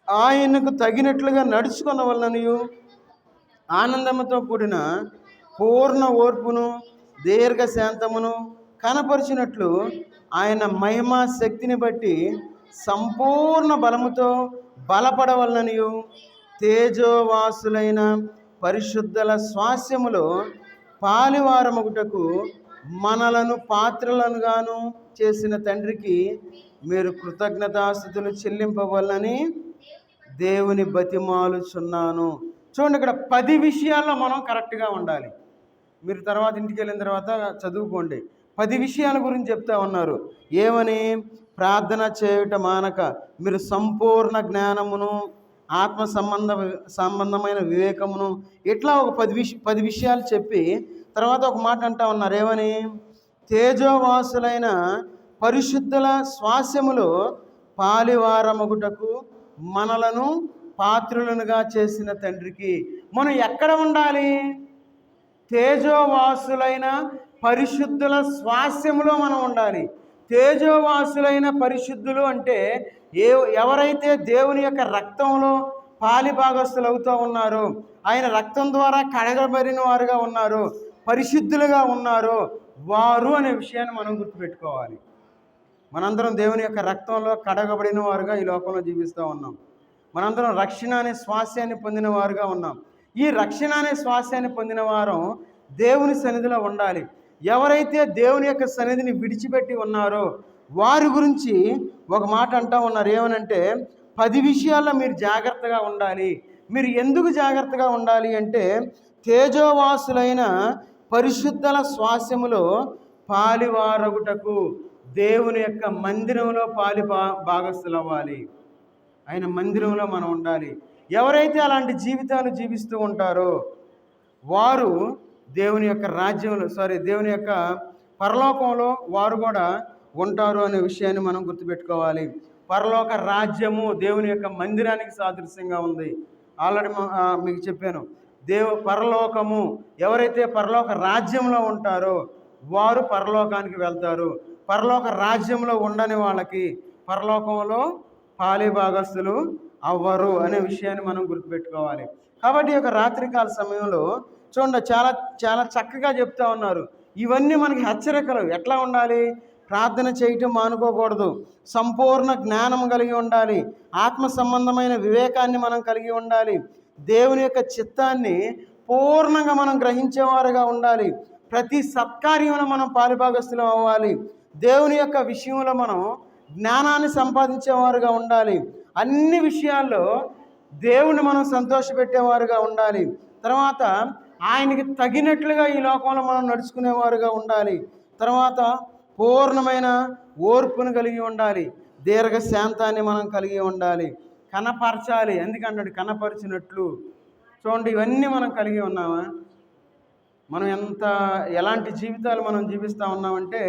ఆయనకు తగినట్లుగా నడుచుకొనవలననియు ఆనందముతో కూడిన పూర్ణ ఓర్పును దీర్ఘశాంతమును కనపరిచినట్లు ఆయన మహిమా శక్తిని బట్టి సంపూర్ణ బలముతో బలపడవలననియు తేజోవాసులైన పరిశుద్ధుల స్వాస్యములో పాలివారమగుటకు మనలను పాత్రలనుగాను చేసిన తండ్రికి మీరు కృతజ్ఞతాస్తుతులు చెల్లింపవలనని దేవుని బతిమాలుచున్నాను. చూడండి, ఇక్కడ 10 విషయాల్లో మనం కరెక్ట్గా ఉండాలి. మీరు తర్వాత ఇంటికి వెళ్ళిన తర్వాత చదువుకోండి. 10 విషయాల గురించి చెప్తా ఉన్నారు. ఏమని? ప్రార్థన చేయుట మానక మీరు సంపూర్ణ జ్ఞానమును ఆత్మ సంబంధమైన వివేకమును, ఇట్లా ఒక 10 విషయాలు చెప్పి తర్వాత ఒక మాట అంటా ఉన్నారు. ఏమని? తేజోవాసులైన పరిశుద్ధుల స్వాస్యములో పాలివారమగుటకు మనలను పాత్రులనుగా చేసిన తండ్రికి. మనం ఎక్కడ ఉండాలి? తేజోవాసులైన పరిశుద్ధుల స్వాస్యములో మనం ఉండాలి. తేజోవాసులైన పరిశుద్ధులు అంటే ఎవరైతే దేవుని యొక్క రక్తంలో పాలిభాగస్తులు అవుతూ ఉన్నారో, ఆయన రక్తం ద్వారా కడగబడిన వారుగా ఉన్నారో, పరిశుద్ధులుగా ఉన్నారో వారు అనే విషయాన్ని మనం గుర్తుపెట్టుకోవాలి. మనందరం దేవుని యొక్క రక్తంలో కడగబడిన వారుగా ఈ లోకంలో జీవిస్తూ ఉన్నాం. మనందరం రక్షణ అనే స్వాస్యాన్ని పొందిన వారుగా ఉన్నాం. ఈ రక్షణ అనే స్వాస్యాన్ని పొందిన వారం దేవుని సన్నిధిలో ఉండాలి. ఎవరైతే దేవుని యొక్క సన్నిధిని విడిచిపెట్టి ఉన్నారో వారి గురించి ఒక మాట అంటూ ఉన్నారు. ఏమనంటే 10 విషయాల్లో మీరు జాగ్రత్తగా ఉండాలి. మీరు ఎందుకు జాగ్రత్తగా ఉండాలి అంటే తేజోవాసులైన పరిశుద్ధుల స్వాస్యములో పాలివారగుటకు దేవుని యొక్క మందిరంలో భాగస్థులు అవ్వాలి. ఆయన మందిరంలో మనం ఉండాలి. ఎవరైతే అలాంటి జీవితాలు జీవిస్తూ ఉంటారో వారు దేవుని యొక్క రాజ్యంలో దేవుని యొక్క పరలోకంలో వారు కూడా ఉంటారు అనే విషయాన్ని మనం గుర్తుపెట్టుకోవాలి. పరలోక రాజ్యము దేవుని యొక్క మందిరానికి సాదృశ్యంగా ఉంది. ఆల్రెడీ మీకు చెప్పాను. పరలోకము, ఎవరైతే పరలోక రాజ్యంలో ఉంటారో వారు పరలోకానికి వెళ్తారు. పరలోక రాజ్యంలో ఉండని వాళ్ళకి పరలోకంలో పాలిభాగస్తులు అవ్వరు అనే విషయాన్ని మనం గుర్తుపెట్టుకోవాలి. కాబట్టి ఈ యొక్క రాత్రికాల సమయంలో చూడండి, చాలా చాలా చక్కగా చెప్తా ఉన్నారు. ఇవన్నీ మనకి హెచ్చరికలు. ఎట్లా ఉండాలి? ప్రార్థన చేయటం మానుకోకూడదు. సంపూర్ణ జ్ఞానం కలిగి ఉండాలి. ఆత్మ సంబంధమైన వివేకాన్ని మనం కలిగి ఉండాలి. దేవుని యొక్క చిత్తాన్ని పూర్ణంగా మనం గ్రహించేవారుగా ఉండాలి. ప్రతి సత్కార్యంలో మనం పాలిభాగస్తులం అవ్వాలి. దేవుని యొక్క విషయంలో మనం జ్ఞానాన్ని సంపాదించేవారుగా ఉండాలి. అన్ని విషయాల్లో దేవుని మనం సంతోషపెట్టేవారుగా ఉండాలి. తర్వాత ఆయనకి తగినట్లుగా ఈ లోకంలో మనం నడుచుకునేవారుగా ఉండాలి. తర్వాత పూర్ణమైన ఓర్పును కలిగి ఉండాలి. దీర్ఘశాంతాన్ని మనం కలిగి ఉండాలి, కనపరచాలి. ఎందుకంటాడు కనపరిచినట్లు. చూడండి, ఇవన్నీ మనం కలిగి ఉన్నామా? మనం ఎలాంటి జీవితాలు మనం జీవిస్తూ ఉన్నామంటే,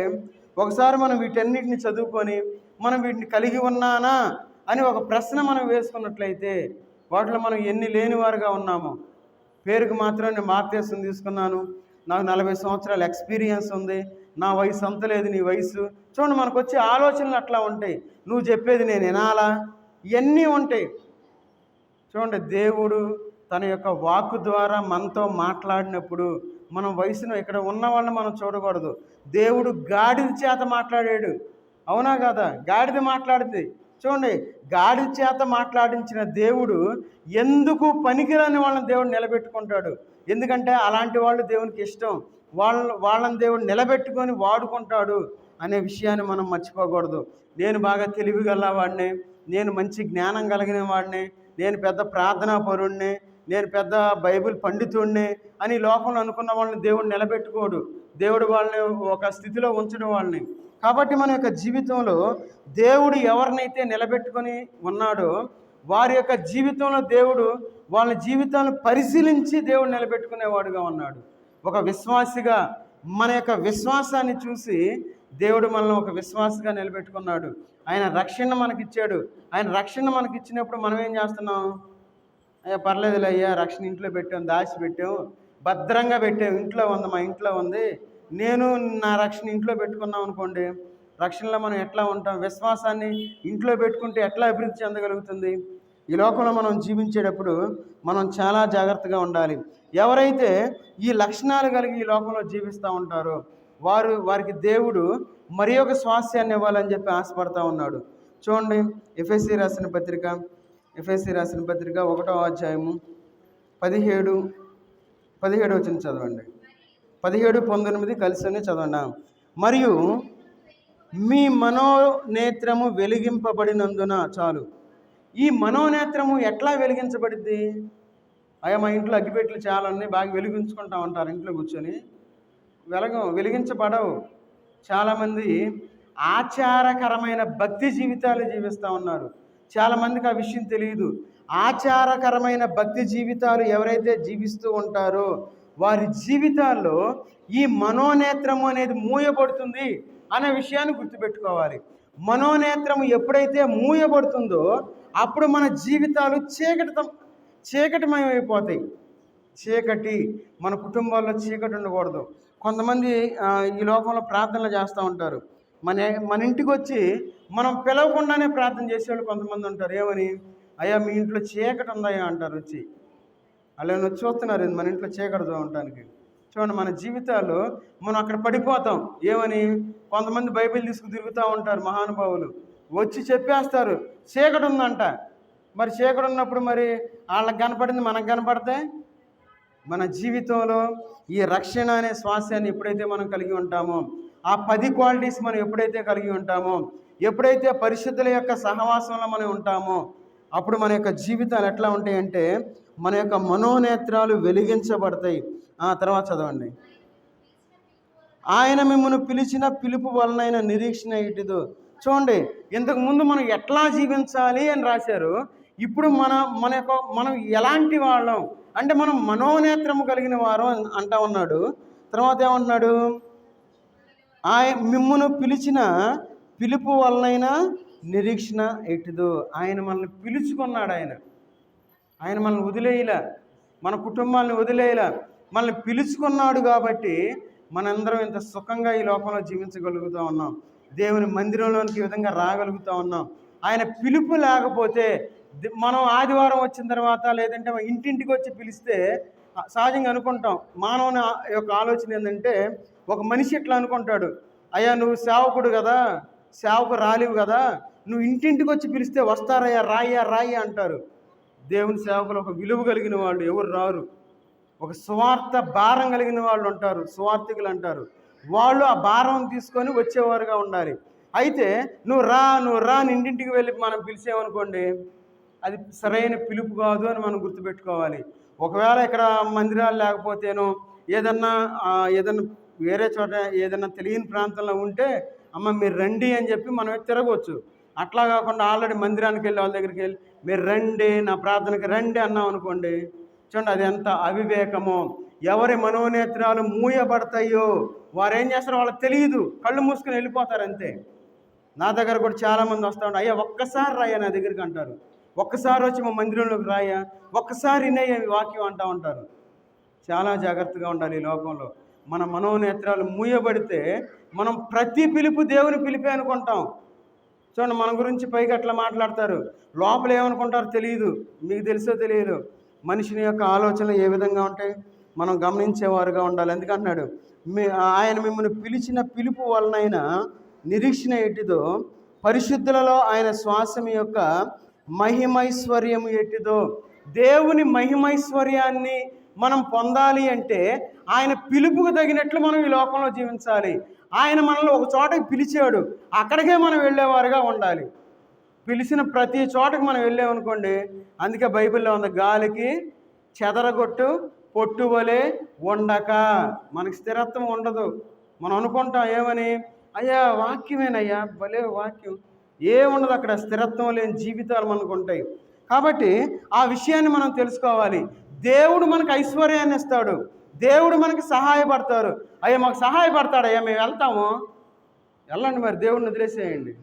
ఒకసారి మనం వీటన్నిటిని చదువుకొని మనం వీటిని కలిగి ఉన్నానా అని ఒక ప్రశ్న మనం వేసుకున్నట్లయితే, వాటిలో మనం ఎన్ని లేనివారుగా ఉన్నామో. పేరుకు మాత్రం నేను మార్క్టేషన్ తీసుకున్నాను, నాకు 40 సంవత్సరాల ఎక్స్పీరియన్స్ ఉంది, నా వయసు అంత లేదు, నీ వయసు. చూడండి, మనకు వచ్చే ఆలోచనలు అట్లా ఉంటాయి. నువ్వు చెప్పేది నేను వినాలా, ఇవన్నీ ఉంటాయి. చూడండి, దేవుడు తన యొక్క వాక్కు ద్వారా మనతో మాట్లాడినప్పుడు మనం వయసును ఇక్కడ ఉన్న వాళ్ళని మనం చూడకూడదు. దేవుడు గాడిద చేత మాట్లాడాడు, అవునా కదా? గాడిద మాట్లాడింది. చూడండి, గాడిద చేత మాట్లాడించిన దేవుడు ఎందుకు పనికిరాని వాళ్ళని దేవుడు నిలబెట్టుకుంటాడు? ఎందుకంటే అలాంటి వాళ్ళు దేవునికి ఇష్టం. వాళ్ళని దేవుడు నిలబెట్టుకొని వాడుకుంటాడు అనే విషయాన్ని మనం మర్చిపోకూడదు. నేను బాగా తెలివి గలవాడిని, నేను మంచి జ్ఞానం కలిగిన వాడిని, నేను పెద్ద ప్రార్థనా పరుణ్ణి, నేను పెద్ద బైబిల్ పండితుడిని అని లోకంలో అనుకున్న వాళ్ళని దేవుడు నిలబెట్టుకోడు. దేవుడు వాళ్ళని ఒక స్థితిలో ఉంచడం వాళ్ళని. కాబట్టి మన యొక్క జీవితంలో దేవుడు ఎవరినైతే నిలబెట్టుకొని ఉన్నాడో వారి యొక్క జీవితంలో దేవుడు వాళ్ళ జీవితాలను పరిశీలించి దేవుడు నిలబెట్టుకునేవాడుగా ఉన్నాడు. ఒక విశ్వాసిగా మన యొక్క విశ్వాసాన్ని చూసి దేవుడు మనల్ని ఒక విశ్వాసిగా నిలబెట్టుకున్నాడు. ఆయన రక్షణ మనకిచ్చాడు. ఆయన రక్షణ మనకిచ్చినప్పుడు మనం ఏం చేస్తున్నాం? అయ్యా పర్లేదులే అయ్యా, రక్షణ ఇంట్లో పెట్టాం, దాచి పెట్టాం, భద్రంగా పెట్టాం, ఇంట్లో ఉంది, మా ఇంట్లో ఉంది, నేను నా రక్షణ ఇంట్లో పెట్టుకున్నాం అనుకోండి, రక్షణలో మనం ఎట్లా ఉంటాం? విశ్వాసాన్ని ఇంట్లో పెట్టుకుంటే ఎట్లా అభివృద్ధి చెందగలుగుతుంది? ఈ లోకంలో మనం జీవించేటప్పుడు మనం చాలా జాగ్రత్తగా ఉండాలి. ఎవరైతే ఈ లక్షణాలు కలిగి ఈ లోకంలో జీవిస్తూ ఉంటారో వారికి దేవుడు మరి ఒక స్వాస్థ్యాన్ని ఇవ్వాలని చెప్పి ఆశపడతా ఉన్నాడు. చూడండి, ఎఫెసీ రాసిన పత్రిక 1వ అధ్యాయము 17 వచ్చిన చదవండి. 17, 19 కలిసి చదవండి. మరియు మీ మనోనేత్రము వెలిగింపబడినందున చాలు. ఈ మనోనేత్రము ఎట్లా వెలిగించబడింది? అయ్యా మా ఇంట్లో అగ్గిపెట్టెలు చాలా ఉన్నాయి, బాగా వెలిగించుకుంటా ఉంటారు ఇంట్లో కూర్చొని. వెలిగించబడవు. చాలామంది ఆచారకరమైన భక్తి జీవితాలు జీవిస్తూ ఉన్నారు. చాలామందికి ఆ విషయం తెలియదు. ఆచారకరమైన భక్తి జీవితాలు ఎవరైతే జీవిస్తూ ఉంటారో వారి జీవితాల్లో ఈ మనోనేత్రము అనేది మూయబడుతుంది అనే విషయాన్ని గుర్తుపెట్టుకోవాలి. మనోనేత్రము ఎప్పుడైతే మూయబడుతుందో అప్పుడు మన జీవితాలు చీకటిమయమైపోతాయి. చీకటి, మన కుటుంబాల్లో చీకటి ఉండకూడదు. కొంతమంది ఈ లోకంలో ప్రార్థనలు చేస్తూ ఉంటారు. మన ఇంటికి వచ్చి మనం పిలవకుండానే ప్రార్థన చేసేవాళ్ళు కొంతమంది ఉంటారు. ఏమని? అయ్యా మీ ఇంట్లో చీకటి ఉందయ్యా అంటారు వచ్చి. అలా చూస్తున్నారు మన ఇంట్లో చీకటి ఉండటానికి. చూడండి, మన జీవితాల్లో మనం అక్కడ పడిపోతాం. ఏమని? కొంతమంది బైబిల్ తీసుకు తిరుగుతూ ఉంటారు మహానుభావులు, వచ్చి చెప్పేస్తారు చీకటి ఉందంట. మరి చీకటి ఉన్నప్పుడు మరి వాళ్ళకి కనపడింది మనకు కనపడితే, మన జీవితంలో ఈ రక్షణ అనే స్వాస్థ్యాన్ని ఎప్పుడైతే మనం కలిగి ఉంటామో, ఆ 10 క్వాలిటీస్ మనం ఎప్పుడైతే కలిగి ఉంటామో, ఎప్పుడైతే పరిశుద్ధుల యొక్క సహవాసంలో మనం ఉంటామో అప్పుడు మన యొక్క జీవితాలు ఎట్లా ఉంటాయంటే మన యొక్క మనోనేత్రాలు వెలిగించబడతాయి. తర్వాత చదవండి. ఆయన మిమ్మల్ని పిలిచిన పిలుపు వలనైన నిరీక్షణ ఇటుదు. చూడండి, ఇంతకుముందు మనం ఎట్లా జీవించాలి అని రాశారు. ఇప్పుడు మనం ఎలాంటి వాళ్ళం అంటే మనం మనోనేత్రము కలిగిన వారు అంటా ఉన్నాడు. తర్వాత ఏమంటున్నాడు? మిమ్మును పిలిచిన పిలుపు వలనైనా నిరీక్షణ ఎటుదు. ఆయన మనల్ని పిలుచుకున్నాడు. ఆయన మనల్ని వదిలేయలే, మన కుటుంబాలను వదిలేయలే, మనల్ని పిలుచుకున్నాడు. కాబట్టి మనందరం ఇంత సుఖంగా ఈ లోకంలో జీవించగలుగుతూ ఉన్నాం. దేవుని మందిరంలోనికి ఈ విధంగా రాగలుగుతూ ఉన్నాం. ఆయన పిలుపు లేకపోతే మనం ఆదివారం వచ్చిన తర్వాత లేదంటే ఇంటింటికి వచ్చి పిలిస్తే సహజంగా అనుకుంటాం. మానవుని యొక్క ఆలోచన ఏంటంటే, ఒక మనిషి ఎట్లా అనుకుంటాడు, అయ్యా నువ్వు సేవకుడు కదా, సేవకు రాలేవు కదా, నువ్వు ఇంటింటికి వచ్చి పిలిస్తే వస్తారయ్యా, రాయ్యా అంటారు. దేవుని సేవకులు ఒక విలువ కలిగిన వాళ్ళు ఎవరు రారు. ఒక స్వార్థ భారం కలిగిన వాళ్ళు ఉంటారు, స్వార్థికులు అంటారు. వాళ్ళు ఆ భారం తీసుకొని వచ్చేవారుగా ఉండాలి. అయితే నువ్వు రా ఇంటింటికి వెళ్ళి మనం పిలిచేమనుకోండి, అది సరైన పిలుపు కాదు అని మనం గుర్తుపెట్టుకోవాలి. ఒకవేళ ఇక్కడ మందిరాలు లేకపోతేనో ఏదన్నా వేరే చోట ఏదన్నా తెలియని ప్రాంతంలో ఉంటే అమ్మ మీరు రండి అని చెప్పి మనం తిరగవచ్చు. అట్లా కాకుండా ఆల్రెడీ మందిరానికి వెళ్ళి వాళ్ళ దగ్గరికి వెళ్ళి మీరు రండి నా ప్రార్థనకి రండి అన్నాం అనుకోండి, చూడండి అది ఎంత అవివేకమో. ఎవరి మనోనేత్రాలు మూయబడతాయో వారు ఏం చేస్తారో వాళ్ళకి తెలియదు, కళ్ళు మూసుకొని వెళ్ళిపోతారు అంతే. నా దగ్గర కూడా చాలామంది వస్తూ ఉంటారు, అయ్యా ఒక్కసారి రాయ్యా నా దగ్గరికి అంటారు, ఒక్కసారి వచ్చి మా మందిరంలోకి రాయ్యా, ఒక్కసారి వినయ్య వాక్యం అంటూ ఉంటారు. చాలా జాగ్రత్తగా ఉండాలి. ఈ లోకంలో మన మనోనేత్రాలు మూయబడితే మనం ప్రతి పిలుపు దేవుని పిలిపే అనుకుంటాం. చూడండి మన గురించి పైకి అట్లా మాట్లాడతారు, లోపల ఏమనుకుంటారో తెలియదు. మీకు తెలుసో తెలియదు మనిషిని యొక్క ఆలోచనలు ఏ విధంగా ఉంటాయి మనం గమనించేవారుగా ఉండాలి. ఎందుకంటున్నాడు ఆయన మిమ్మల్ని పిలిచిన పిలుపు వలనైనా నిరీక్షణ ఎట్టిదో, పరిశుద్ధులలో ఆయన శ్వాసం యొక్క మహిమైశ్వర్యము ఎట్టిదో. దేవుని మహిమైశ్వర్యాన్ని మనం పొందాలి అంటే ఆయన పిలుపుకు తగినట్లు మనం ఈ లోకంలో జీవించాలి. ఆయన మనల్ని ఒక చోటకి పిలిచాడు, అక్కడికే మనం వెళ్ళేవారుగా ఉండాలి. పిలిచిన ప్రతి చోటకి మనం వెళ్ళామనుకోండి, అందుకే బైబిల్లో ఉంది, గాలికి చెదరగొట్టు పొట్టువలే ఉండక. మనకి స్థిరత్వం ఉండదు. మనం అనుకుంటాం ఏమని, అయ్యా వాక్యమేనయ్యా భలే వాక్యం, ఏముండదు అక్కడ, స్థిరత్వం లేని జీవితాలు మనకు ఉంటాయి. కాబట్టి ఆ విషయాన్ని మనం తెలుసుకోవాలి. దేవుడు మనకు ఐశ్వర్యాన్ని ఇస్తాడు, దేవుడు మనకి సహాయపడతారు. అయ్యా మాకు సహాయపడతాడయ్యా మేము వెళ్తాము, వెళ్ళండి మరి, దేవుడిని వదిలేసేయండి.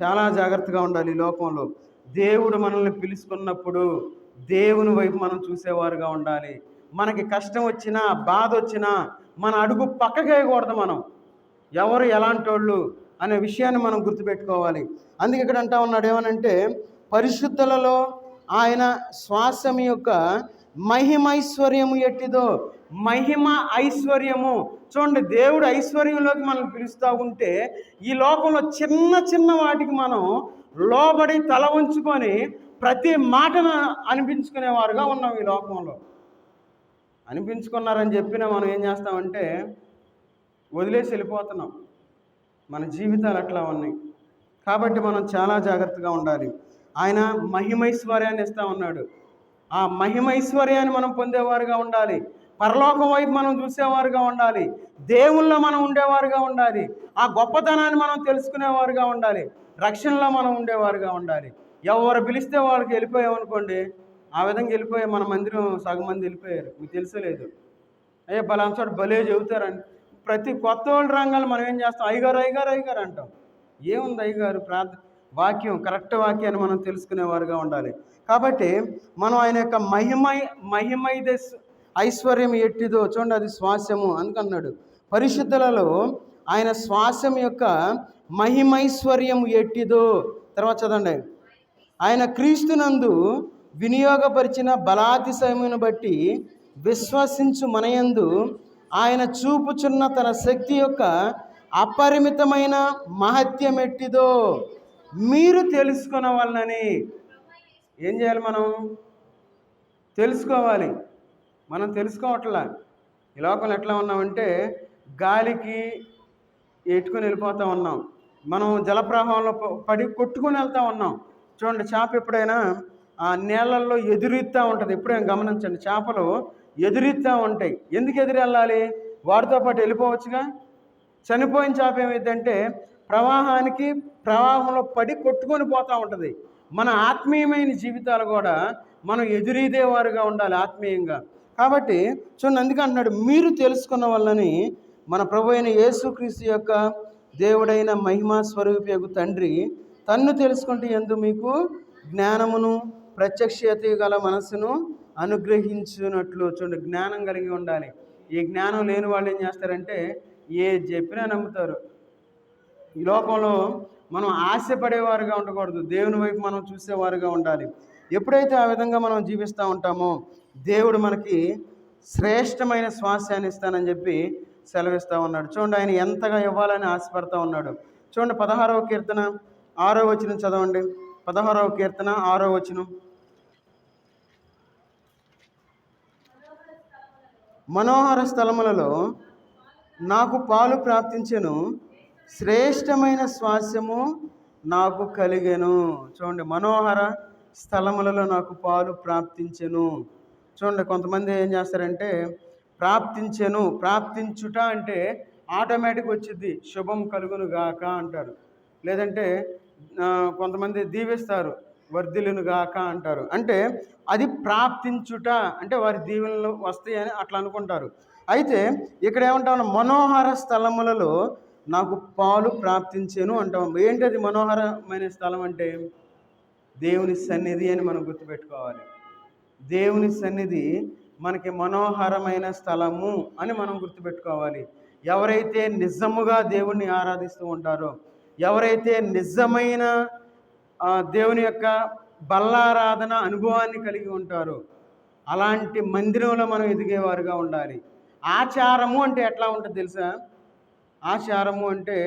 చాలా జాగ్రత్తగా ఉండాలి. ఈ లోకంలో దేవుడు మనల్ని పిలుచుకున్నప్పుడు దేవుని వైపు మనం చూసేవారుగా ఉండాలి. మనకి కష్టం వచ్చినా బాధ వచ్చినా మన అడుగు పక్కకేయకూడదు. మనం ఎవరు ఎలాంటి వాళ్ళు అనే విషయాన్ని మనం గుర్తుపెట్టుకోవాలి. అందుకే ఇక్కడ అంటా ఉన్నాడు ఏమనంటే, పరిశుద్ధులలో ఆయన శ్వాసం యొక్క మహిమైశ్వర్యము ఎట్టిదో. మహిమ ఐశ్వర్యము. చూడండి దేవుడు ఐశ్వర్యంలోకి మనం పిలుస్తూ ఉంటే ఈ లోకంలో చిన్న చిన్న వాటికి మనం లోబడి తల ఉంచుకొని ప్రతి మాటను అనిపించుకునేవారుగా ఉన్నాం. ఈ లోకంలో అనిపించుకున్నారని చెప్పినా మనం ఏం చేస్తామంటే వదిలేసి వెళ్ళిపోతున్నాం. మన జీవితాలు అట్లా ఉన్నాయి. కాబట్టి మనం చాలా జాగ్రత్తగా ఉండాలి. ఆయన మహిమైశ్వర్యాన్ని ఇస్తా ఉన్నాడు. ఆ మహిమైశ్వర్యాన్ని మనం పొందేవారుగా ఉండాలి. పరలోకం వైపు మనం చూసేవారుగా ఉండాలి. దేవుళ్ళలో మనం ఉండేవారుగా ఉండాలి. ఆ గొప్పతనాన్ని మనం తెలుసుకునేవారుగా ఉండాలి. రక్షణలో మనం ఉండేవారుగా ఉండాలి. ఎవరు పిలిస్తే వాళ్ళకి వెళ్ళిపోయామనుకోండి, ఆ విధంగా వెళ్ళిపోయి మన మందిరం సగం మంది వెళ్ళిపోయారు. మీకు తెలుసలేదు, అయ్యే పలానా చోట భలే చెబుతారని. ప్రతి కొత్త వాళ్ళ రంగాలు మనం ఏం చేస్తాం, అయ్యగారు అయ్యగారు అయ్యగారు అంటాం. ఏముంది అయ్యగారు, వాక్యం కరెక్ట్ వాక్యాన్ని మనం తెలుసుకునేవారుగా ఉండాలి. కాబట్టి మనం ఆయన యొక్క మహిమైద ఐశ్వర్యం ఎట్టిదో. చూడండి అది శ్వాసము అందుకన్నాడు. పరిశుద్ధులలో ఆయన శ్వాసం యొక్క మహిమైశ్వర్యం ఎట్టిదో. తర్వాత చదవండి, ఆయన క్రీస్తునందు వినియోగపరిచిన బలాతిశయమును బట్టి విశ్వసించు మనయందు ఆయన చూపుచున్న తన శక్తి యొక్క అపరిమితమైన మహత్యం ఎట్టిదో మీరు తెలుసుకొనవలనని. ఏం చేయాలి? మనం తెలుసుకోవాలి. మనం తెలుసుకోవట్లా. ఈ లోకంలో ఎట్లా ఉన్నామంటే గాలికి ఎట్టుకొని వెళ్ళిపోతూ ఉన్నాం. మనం జలప్రవాహంలో పడి కొట్టుకొని వెళ్తూ ఉన్నాం. చూడండి, చేప ఎప్పుడైనా ఆ నీళ్ళల్లో ఎదురుతూ ఉంటుంది. ఎప్పుడైనా గమనించండి, చేపలు ఎదురుతూ ఉంటాయి. ఎందుకు ఎదురు వెళ్ళాలి? వాటితో పాటు వెళ్ళిపోవచ్చుగా. చనిపోయిన చేప ఏమైందంటే ప్రవాహంలో పడి కొట్టుకొని పోతూ ఉంటుంది. మన ఆత్మీయమైన జీవితాలు కూడా మనం ఎదురీదేవారుగా ఉండాలి ఆత్మీయంగా. కాబట్టి చూడండి, అందుకే అంటున్నాడు మీరు తెలుసుకున్న వల్లని మన ప్రభు అయిన యేసుక్రీస్తు యొక్క దేవుడైన మహిమా స్వరూపియగు తండ్రి తన్ను తెలుసుకుంటే ఎందు మీకు జ్ఞానమును ప్రత్యక్షత గల మనస్సును అనుగ్రహించినట్లు. చూడండి, జ్ఞానం కలిగి ఉండాలి. ఈ జ్ఞానం లేని వాళ్ళు ఏం చేస్తారంటే ఏ చెప్పినా నమ్ముతారు. ఈ లోకంలో మనం ఆశపడేవారుగా ఉండకూడదు, దేవుని వైపు మనం చూసేవారుగా ఉండాలి. ఎప్పుడైతే ఆ విధంగా మనం జీవిస్తూ ఉంటామో దేవుడు మనకి శ్రేష్టమైన స్వాస్యాన్ని ఇస్తానని చెప్పి సెలవిస్తూ ఉన్నాడు. చూడండి, ఆయన ఎంతగా ఇవ్వాలని ఆశపడతా ఉన్నాడు. చూడండి, 16వ కీర్తన 6వ వచనం చదవండి. 16వ కీర్తన 6వ వచనం. మనోహర స్థలములలో నాకు పాలు ప్రాప్తించెను, శ్రేష్టమైన స్వాస్యము నాకు కలిగెను. చూడండి, మనోహర స్థలములలో నాకు పాలు ప్రాప్తించెను. చూడండి, కొంతమంది ఏం చేస్తారంటే ప్రాప్తించెను, ప్రాప్తించుట అంటే ఆటోమేటిక్ వచ్చింది, శుభం కలుగును గాక అంటారు. లేదంటే కొంతమంది దీవిస్తారు, వర్ధిల్లును గాక అంటారు. అంటే అది ప్రాప్తించుట, అంటే వారి దీవెనలు వస్తాయని అట్లా అనుకుంటారు. అయితే ఇక్కడ ఏమంటాం, మనోహర స్థలములలో నాకు పాలు ప్రాప్తించెను అంటాం. ఏంటది మనోహరమైన స్థలం అంటే? దేవుని సన్నిధి అని మనం గుర్తుపెట్టుకోవాలి. దేవుని సన్నిధి మనకి మనోహరమైన స్థలము అని మనం గుర్తుపెట్టుకోవాలి. ఎవరైతే నిజముగా దేవుణ్ణి ఆరాధిస్తూ ఉంటారో, ఎవరైతే నిజమైన దేవుని యొక్క బల్లారాధన అనుభవాన్ని కలిగి ఉంటారో, అలాంటి మందిరంలో మనం ఎదిగేవారుగా ఉండాలి. ఆచారము అంటే ఎట్లా ఉంటుంది తెలుసా? ఆచారము అంటే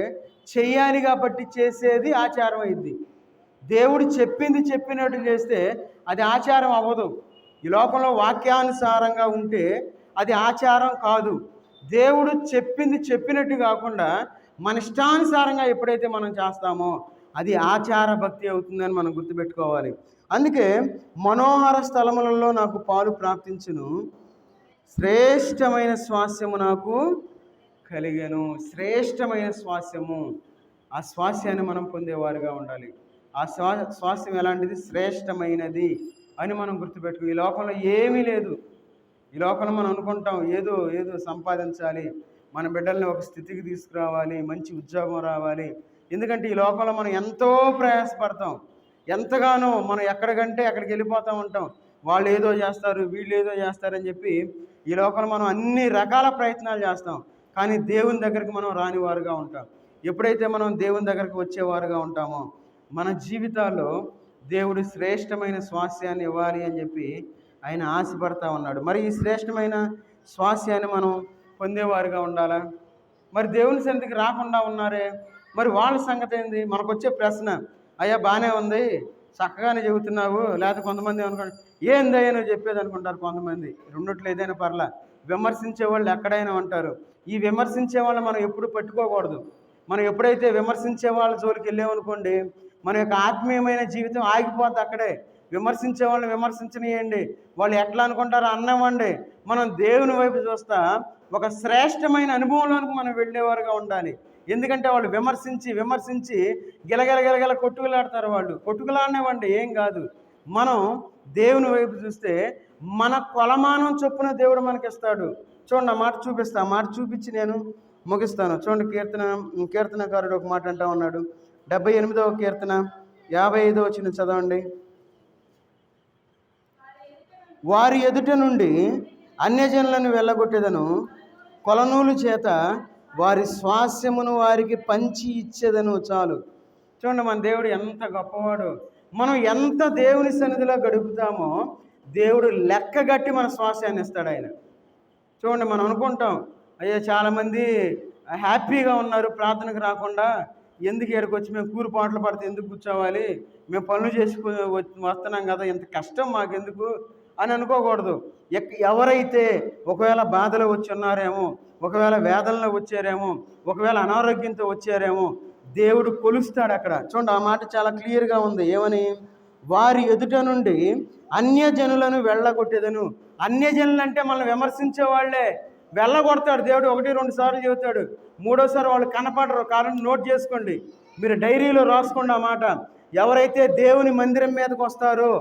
చెయ్యాలి కాబట్టి చేసేది ఆచారం అయింది. దేవుడు చెప్పింది చెప్పినట్టు చేస్తే అది ఆచారం అవ్వదు. ఈ లోకంలో వాక్యానుసారంగా ఉంటే అది ఆచారం కాదు. దేవుడు చెప్పింది చెప్పినట్టు కాకుండా మన ఇష్టానుసారంగా ఎప్పుడైతే మనం చేస్తామో అది ఆచార భక్తి అవుతుందని మనం గుర్తుపెట్టుకోవాలి. అందుకే మనోహర స్థలములలో నాకు పాలు ప్రాప్తించును, శ్రేష్టమైన స్వాస్యము నాకు కలిగెను. శ్రేష్టమైన స్వాస్యము, ఆ స్వాస్యాన్ని మనం పొందేవారుగా ఉండాలి. ఆ స్వాస్యం ఎలాంటిది? శ్రేష్టమైనది అని మనం గుర్తుపెట్టుకో. ఈ లోకంలో ఏమీ లేదు. ఈ లోకంలో మనం అనుకుంటాం ఏదో ఏదో సంపాదించాలి, మన బిడ్డల్ని ఒక స్థితికి తీసుకురావాలి, మంచి ఉద్యోగం రావాలి. ఎందుకంటే ఈ లోకంలో మనం ఎంతో ప్రయాసపడతాం, ఎంతగానో మనం ఎక్కడికంటే అక్కడికి వెళ్ళిపోతూ ఉంటాం. వాళ్ళు ఏదో చేస్తారు, వీళ్ళు ఏదో చేస్తారని చెప్పి ఈ లోకంలో మనం అన్ని రకాల ప్రయత్నాలు చేస్తాం. కానీ దేవుని దగ్గరికి మనం రానివారుగా ఉంటాం. ఎప్పుడైతే మనం దేవుని దగ్గరికి వచ్చేవారుగా ఉంటామో మన జీవితాల్లో దేవుడు శ్రేష్టమైన స్వాస్యాన్ని ఇవ్వాలి అని చెప్పి ఆయన ఆశపడతా ఉన్నాడు. మరి ఈ శ్రేష్టమైన స్వాస్యాన్ని మనం పొందేవారుగా ఉండాలా? మరి దేవుని సన్నిధికి రాకుండా ఉన్నారే, మరి వాళ్ళ సంగతి ఏంది? మనకు వచ్చే ప్రశ్న, అయ్యా బాగానే ఉంది, చక్కగానే చెబుతున్నావు. లేకపోతే కొంతమంది అనుకోండి, ఏందయ్యా నువ్వు చెప్పేది అనుకుంటారు కొంతమంది. రెండిట్లో ఏదైనా పర్లా. విమర్శించే వాళ్ళు ఎక్కడైనా ఉంటారు. ఈ విమర్శించే వాళ్ళు మనం ఎప్పుడు పట్టుకోకూడదు. మనం ఎప్పుడైతే విమర్శించే వాళ్ళ జోలికి వెళ్ళామనుకోండి, మన యొక్క ఆత్మీయమైన జీవితం ఆగిపోద్ది అక్కడే. విమర్శించే వాళ్ళని విమర్శించనియండి, వాళ్ళు ఎట్లా అనుకుంటారో అన్నమండి. మనం దేవుని వైపు చూస్తా ఒక శ్రేష్టమైన అనుభవంలోనికి మనం వెళ్ళేవారుగా ఉండాలి. ఎందుకంటే వాళ్ళు విమర్శించి గిలగిల కొట్టుకులాడతారు. వాళ్ళు కొట్టుకులాడినవ్వండి, ఏం కాదు. మనం దేవుని వైపు చూస్తే మన కొలమానం చొప్పున దేవుడు మనకిస్తాడు. చూడండి, ఆ మాట చూపిస్తా. ఆ మాట చూపించి నేను ముగిస్తాను. చూడండి, కీర్తనకారుడు ఒక మాట అంటా ఉన్నాడు. 78వ కీర్తన 55వ వచనం చదవండి. వారి ఎదుట నుండి అన్యజనులను వెళ్ళగొట్టేదను, కొలనూలు చేత వారి స్వాస్యమును వారికి పంచి ఇచ్చేదను. చాలు. చూడండి, మన దేవుడు ఎంత గొప్పవాడు. మనం ఎంత దేవుని సన్నిధిలో గడుపుతామో దేవుడు లెక్కగట్టి మన స్వాస్యాన్ని ఇస్తాడు ఆయన. చూడండి, మనం అనుకుంటాం, అయ్యో చాలామంది హ్యాపీగా ఉన్నారు ప్రార్థనకు రాకుండా, ఎందుకు ఇక్కడికి వచ్చి మేము కూలిపాట్లు పడితే ఎందుకు కూర్చోవాలి, మేము పనులు చేసుకుని వస్తున్నాం కదా, ఎంత కష్టం మాకెందుకు అని అనుకోకూడదు. ఎవరైతే ఒకవేళ బాధలో వచ్చి ఉన్నారేమో, ఒకవేళ వేదనలో వచ్చారేమో, ఒకవేళ అనారోగ్యంతో వచ్చారేమో, దేవుడు కొలుస్తాడు అక్కడ. చూడండి, ఆ మాట చాలా క్లియర్గా ఉంది. ఏమని? వారి ఎదుట నుండి అన్యజనులను వెళ్ళగొట్టేదను. అన్యజనులు అంటే మనల్ని విమర్శించే వాళ్ళే. వెళ్ళగొడతాడు దేవుడు. 1-2 సార్లు చెబుతాడు, మూడోసారి వాళ్ళు కనపడరు. కారణం నోట్ చేసుకోండి, మీరు డైరీలో రాసుకోండి ఆ మాట. ఎవరైతే దేవుని మందిరం మీదకి వస్తారో,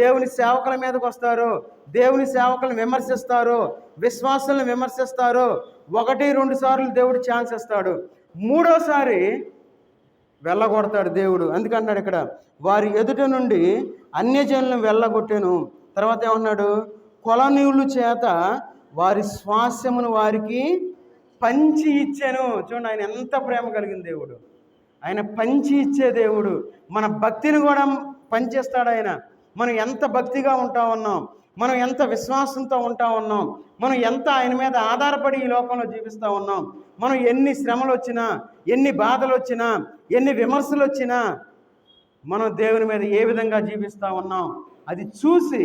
దేవుని సేవకుల మీదకి వస్తారో, దేవుని సేవకులను విమర్శిస్తారో, విశ్వాసాలను విమర్శిస్తారో, 1-2 సార్లు దేవుడు ఛాన్స్ ఇస్తాడు. మూడోసారి వెళ్ళగొడతాడు దేవుడు. అందుకన్నాడు ఇక్కడ, వారి ఎదుట నుండి అన్యజనులను వెళ్ళగొట్టాను. తర్వాత ఏమన్నాడు? కొలనీయుల చేత వారి స్వాస్యమును వారికి పంచి ఇచ్చాను. చూడండి, ఆయన ఎంత ప్రేమ కలిగిన దేవుడు. ఆయన పంచి ఇచ్చే దేవుడు. మన భక్తిని కూడా పంచేస్తాడు ఆయన. మనం ఎంత భక్తిగా ఉంటా ఉన్నాం, మనం ఎంత విశ్వాసంతో ఉంటా ఉన్నాం, మనం ఎంత ఆయన మీద ఆధారపడి ఈ లోకంలో జీవిస్తూ ఉన్నాం, మనం ఎన్ని శ్రమలు వచ్చినా, ఎన్ని బాధలు వచ్చినా, ఎన్ని విమర్శలు వచ్చినా మనం దేవుని మీద ఏ విధంగా జీవిస్తూ ఉన్నాం అది చూసి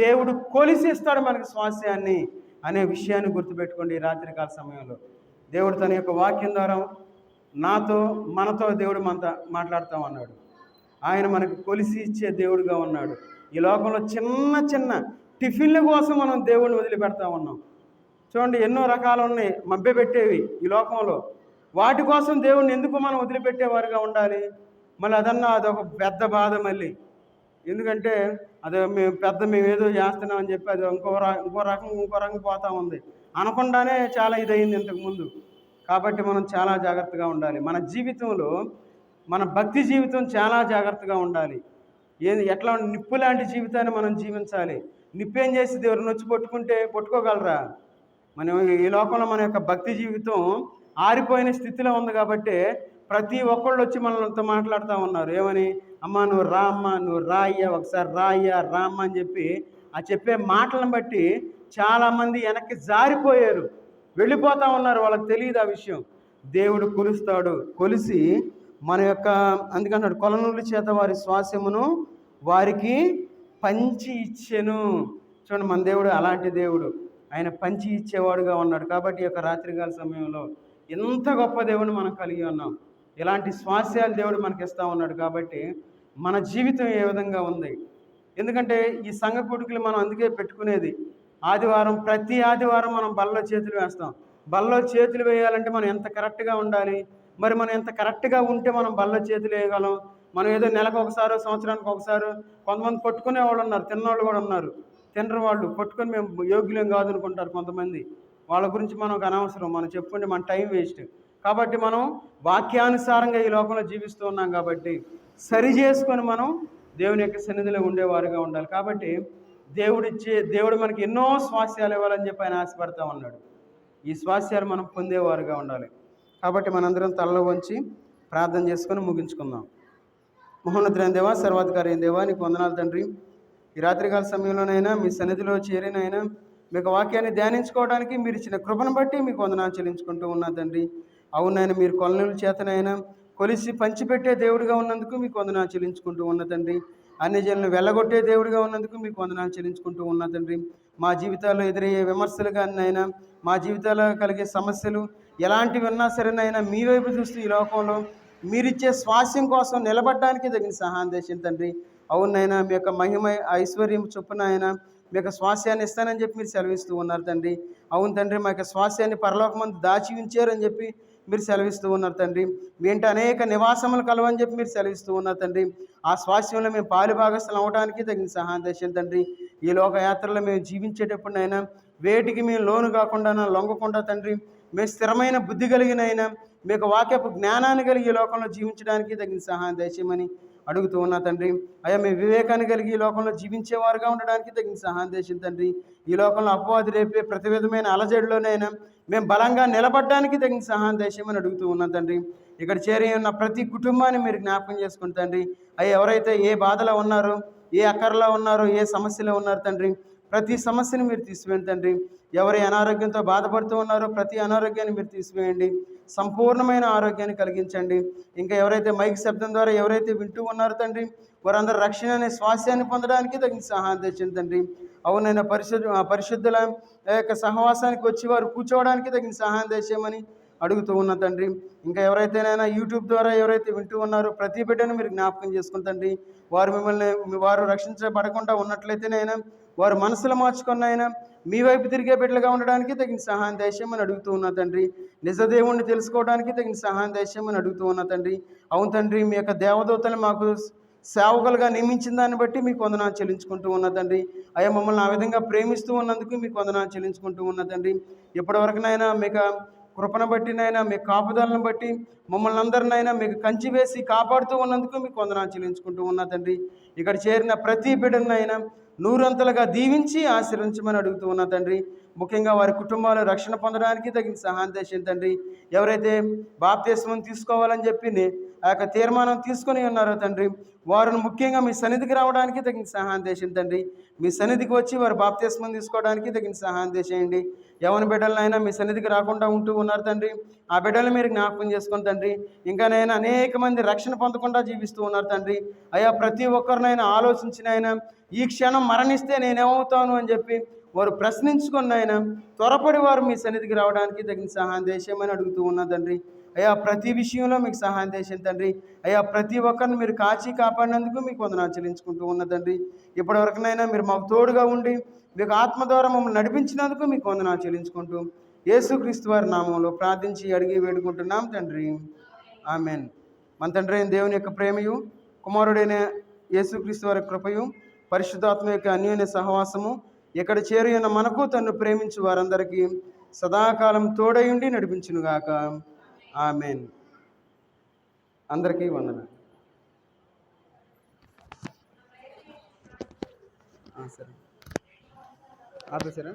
దేవుడు కొలిసిస్తాడు మనకి స్వాస్యాన్ని అనే విషయాన్ని గుర్తుపెట్టుకోండి. ఈ రాత్రికాల సమయంలో దేవుడు తన యొక్క వాక్యం ద్వారా మనతో దేవుడు మనతో మాట్లాడుతూ ఉన్నాడు. ఆయన మనకు కొలిసి ఇచ్చే దేవుడుగా ఉన్నాడు. ఈ లోకంలో చిన్న చిన్న టిఫిన్ల కోసం మనం దేవుడిని వదిలిపెడతా ఉన్నాం. చూడండి, ఎన్నో రకాలు ఉన్నాయి మభ్యపెట్టేవి ఈ లోకంలో. వాటి కోసం దేవుడిని ఎందుకు మనం వదిలిపెట్టేవారుగా ఉండాలి? మళ్ళీ అదొక పెద్ద బాధ మళ్ళీ. ఎందుకంటే మేము ఏదో చేస్తున్నామని చెప్పి అది ఇంకో రకం పోతా ఉంది. అనకుండానే చాలా ఇదయింది ఇంతకుముందు. కాబట్టి మనం చాలా జాగ్రత్తగా ఉండాలి. మన జీవితంలో మన భక్తి జీవితం చాలా జాగ్రత్తగా ఉండాలి. ఎట్లా నిప్పు లాంటి జీవితాన్ని మనం జీవించాలి. నిప్పేం చేసి ఎవరిని వచ్చి పట్టుకోగలరా? మనం ఈ లోకంలో మన యొక్క భక్తి జీవితం ఆరిపోయిన స్థితిలో ఉంది కాబట్టి ప్రతి ఒక్కళ్ళు వచ్చి మనతో మాట్లాడుతూ ఉన్నారు. ఏమని? అమ్మ నువ్వు రా, అమ్మ నువ్వు రాయ్యా, ఒకసారి రాయ్యా, రామ్మ అని చెప్పి ఆ చెప్పే మాటలను బట్టి చాలామంది వెనక్కి జారిపోయారు, వెళ్ళిపోతూ ఉన్నారు. వాళ్ళకి తెలియదు ఆ విషయం. దేవుడు కొలుస్తాడు, కొలిసి మన యొక్క అందుకన్నాడు కొలనుల చేత వారి స్వాస్యమును వారికి పంచి ఇచ్చెను. చూడండి, మన దేవుడు అలాంటి దేవుడు. ఆయన పంచి ఇచ్చేవాడుగా ఉన్నాడు. కాబట్టి ఈ యొక్క రాత్రికాల సమయంలో ఎంత గొప్ప దేవుడిని మనం కలిగి ఉన్నాం. ఇలాంటి స్వాస్యాలు దేవుడు మనకి ఇస్తూ ఉన్నాడు. కాబట్టి మన జీవితం ఏ విధంగా ఉంది? ఎందుకంటే ఈ సంఘ కూడికలు మనం అందుకే పెట్టుకునేది. ప్రతి ఆదివారం మనం బల్లో చేతులు వేస్తాం. బల్లో చేతులు వేయాలంటే మనం ఎంత కరెక్ట్గా ఉండాలి? మరి మనం ఎంత కరెక్ట్గా ఉంటే మనం బల్లో చేతులు వేయగలం? మనం ఏదో నెలకు ఒకసారి, సంవత్సరానికి ఒకసారి, కొంతమంది పట్టుకునే వాళ్ళు ఉన్నారు, తిన్నవాళ్ళు కూడా ఉన్నారు. తినరు వాళ్ళు, పట్టుకొని మేము యోగ్యులేం కాదు అనుకుంటారు కొంతమంది. వాళ్ళ గురించి మనకు అనవసరం, మనం చెప్పుకుంటే మన టైం వేస్ట్. కాబట్టి మనం వాక్యానుసారంగా ఈ లోకంలో జీవిస్తూ ఉన్నాం కాబట్టి సరి చేసుకొని మనం దేవుని యొక్క సన్నిధిలో ఉండేవారుగా ఉండాలి. కాబట్టి దేవుడు మనకి ఎన్నో స్వాస్యాలు ఇవ్వాలని చెప్పి ఆయన ఆశపడతా ఉన్నాడు. ఈ స్వాస్యాలు మనం పొందేవారుగా ఉండాలి. కాబట్టి మనందరం తలలో వంచి ప్రార్థన చేసుకొని ముగించుకుందాం. మహోన్నతుడైన దేవా, సర్వాధికారి అయిన దేవా, నీకు వందనాలు తండ్రి. ఈ రాత్రికాల సమయంలోనైనా మీ సన్నిధిలో చేరినైనా మీకు వాక్యాన్ని ధ్యానించుకోవడానికి మీరు ఇచ్చిన కృపను బట్టి మీకు వందనాలు చెల్లించుకుంటూ ఉన్నా తండ్రి. అవునైనా మీరు కొలనుల చేతనైనా కొలిసి పంచిపెట్టే దేవుడిగా ఉన్నందుకు మీకు వందనాలు చెల్లించుకుంటూ ఉన్న తండ్రి. అన్ని జనులను వెళ్ళగొట్టే దేవుడిగా ఉన్నందుకు మీకు వందనాలు చెల్లించుకుంటూ ఉన్న తండ్రి. మా జీవితాల్లో ఎదురయ్యే విమర్శలు కానైనా, మా జీవితాల్లో కలిగే సమస్యలు ఎలాంటివి ఉన్నా సరేనైనా మీ వైపు చూస్తూ ఈ లోకంలో మీరిచ్చే స్వాస్యం కోసం నిలబడడానికి తగిన సహాయం చేసిన తండ్రి. అవునైనా మీ యొక్క మహిమ ఐశ్వర్యం చొప్పున అయినా మీ యొక్క స్వాస్యాన్ని ఇస్తానని చెప్పి మీరు సెలవిస్తూ ఉన్నారు తండ్రి. అవును తండ్రి, మా యొక్క స్వాస్యాన్ని పరలోకమందు దాచి ఉంచారని చెప్పి మీరు సెలవిస్తూ ఉన్నారు తండ్రి. మీ ఇంటి అనేక నివాసములు కలవని చెప్పి మీరు సెలవిస్తూ ఉన్నారు తండ్రి. ఆ స్వాస్యంలో మేము పాలు భాగస్థులు అవ్వడానికి తగిన సహాయం చేసిన తండ్రి. ఈ లోక యాత్రలో మేము జీవించేటప్పుడైనా వేటికి మేము లోను కాకుండా లొంగకుండా తండ్రి, మేము స్థిరమైన బుద్ధి కలిగిన అయినా మీకు వాక్యపు జ్ఞానాన్ని కలిగి ఈ లోకంలో జీవించడానికి తగిన సహాయం దయచేయమని అడుగుతూ ఉన్నా తండ్రి. అయ్యా మేము వివేకాన్ని కలిగి ఈ లోకంలో జీవించేవారుగా ఉండడానికి తగిన సహాయం చేసిన తండ్రి. ఈ లోకంలో అపవాది రేపే ప్రతి విధమైన అలజడిలోనైనా మేము బలంగా నిలబడడానికి తగిన సహాయం దయచేయమని అడుగుతూ ఉన్నాం తండ్రి. ఇక్కడ చేరి ఉన్న ప్రతి కుటుంబాన్ని మీరు జ్ఞాపకం చేసుకుని తండ్రి. అయ్యా ఎవరైతే ఏ బాధలో ఉన్నారో, ఏ అక్కరలో ఉన్నారో, ఏ సమస్యలో ఉన్నారు తండ్రి, ప్రతి సమస్యను మీరు తీసివేయండి తండ్రి. ఎవరి అనారోగ్యంతో బాధపడుతూ ఉన్నారో ప్రతి అనారోగ్యాన్ని మీరు తీసివేయండి, సంపూర్ణమైన ఆరోగ్యాన్ని కలిగించండి. ఇంకా ఎవరైతే మైక్ శబ్దం ద్వారా ఎవరైతే వింటూ ఉన్నారో తండ్రి, వారందరూ రక్షణ అనే స్వాస్యాన్ని పొందడానికి తగిన సహాయం తెచ్చండి తండ్రి. అవునైనా పరిశుద్ధుల యొక్క సహవాసానికి వచ్చి వారు కూర్చోవడానికి తగిన సహాయం తెచ్చేయమని అడుగుతూ ఉన్న తండ్రి. ఇంకా ఎవరైతేనైనా యూట్యూబ్ ద్వారా ఎవరైతే వింటూ ఉన్నారో ప్రతి బిడ్డను మీరు జ్ఞాపకం చేసుకుని తండ్రి. వారు రక్షించబడకుండా ఉన్నట్లయితేనైనా వారు మనసులు మార్చుకున్నైనా మీ వైపు తిరిగే బిడ్డలుగా ఉండడానికి తగిన సహాయం దయచేయమని అడుగుతూ ఉన్నా తండ్రి. నిజదేవుణ్ణి తెలుసుకోవడానికి తగిన సహాయం దయచేయమని అడుగుతూ ఉన్నా తండ్రి. అవును తండ్రి, మీ యొక్క దేవదూతలు మాకు సేవకులుగా నియమించిన దాన్ని బట్టి మీకు వందనాలు చెల్లించుకుంటూ ఉన్న తండ్రి. అయ్యా మమ్మల్ని ఆ విధంగా ప్రేమిస్తూ ఉన్నందుకు మీకు వందనాలు చెల్లించుకుంటూ ఉన్న తండ్రి. ఇప్పటివరకునైనా మీకు కృపను బట్టినైనా, మీ కాపుదలను బట్టి మమ్మల్ని అందరినైనా మీకు కంచి వేసి కాపాడుతూ ఉన్నందుకు మీకు వందనాలు చెల్లించుకుంటూ ఉన్న తండ్రి. ఇక్కడ చేరిన ప్రతి బిడ్డనైనా నూరంతలుగా దీవించి ఆశీర్వించమని అడుగుతూ ఉన్నా తండ్రి. ముఖ్యంగా వారి కుటుంబాలు రక్షణ పొందడానికి తగిన సహాయం చేసిన తండ్రి. ఎవరైతే బాప్తిస్మం తీసుకోవాలని చెప్పి ఆ యొక్క తీర్మానం తీసుకొని ఉన్నారో తండ్రి, వారిని ముఖ్యంగా మీ సన్నిధికి రావడానికి తగిన సహాయం చేసిన తండ్రి. మీ సన్నిధికి వచ్చి వారు బాప్తిస్మం తీసుకోవడానికి తగిన సహాయం చేసేయండి. యవన బిడ్డలనైనా మీ సన్నిధికి రాకుండా ఉంటూ ఉన్నారు తండ్రి, ఆ బిడ్డలు మీరు జ్ఞాపకం చేసుకుని తండ్రి. ఇంకానైనా అనేక మంది రక్షణ పొందకుండా జీవిస్తూ ఉన్నారు తండ్రి. అయ్యా ప్రతి ఒక్కరినైనా ఆలోచించినైనా ఈ క్షణం మరణిస్తే నేనేమవుతాను అని చెప్పి వారు ప్రశ్నించుకున్న ఆయన త్వరపడి వారు మీ సన్నిధికి రావడానికి తగిన సహాయం చేసేయమని అడుగుతూ ఉన్నా తండ్రి. అయ్యా ప్రతి విషయంలో మీకు సహాయం చేసేది తండ్రి. అయ్యా ప్రతి ఒక్కరిని మీరు కాచి కాపాడినందుకు మీకు వందనాలు చెల్లించుకుంటూ ఉన్న తండ్రి. ఇప్పటివరకునైనా మీరు మాకు తోడుగా ఉండి మీకు ఆత్మ ద్వారా మమ్మల్ని నడిపించినందుకు మీకు వందనాలు చెల్లించుకుంటూ యేసుక్రీస్తు వారి నామంలో ప్రార్థించి అడిగి వేడుకుంటున్నాం తండ్రి. ఆమెన్. మన తండ్రి అయిన దేవుని యొక్క ప్రేమయు, కుమారుడైన యేసుక్రీస్తు వారి కృపయు, పరిశుద్ధాత్మ యొక్క అన్యోన్య సహవాసము ఇక్కడ చేరి ఉన్న మనకు తన్ను ప్రేమించు వారందరికీ సదాకాలం తోడయుండి నడిపించునుగాక. ఆమెన్. అందరికీ వందనాలు. సరే ఆపేసారా?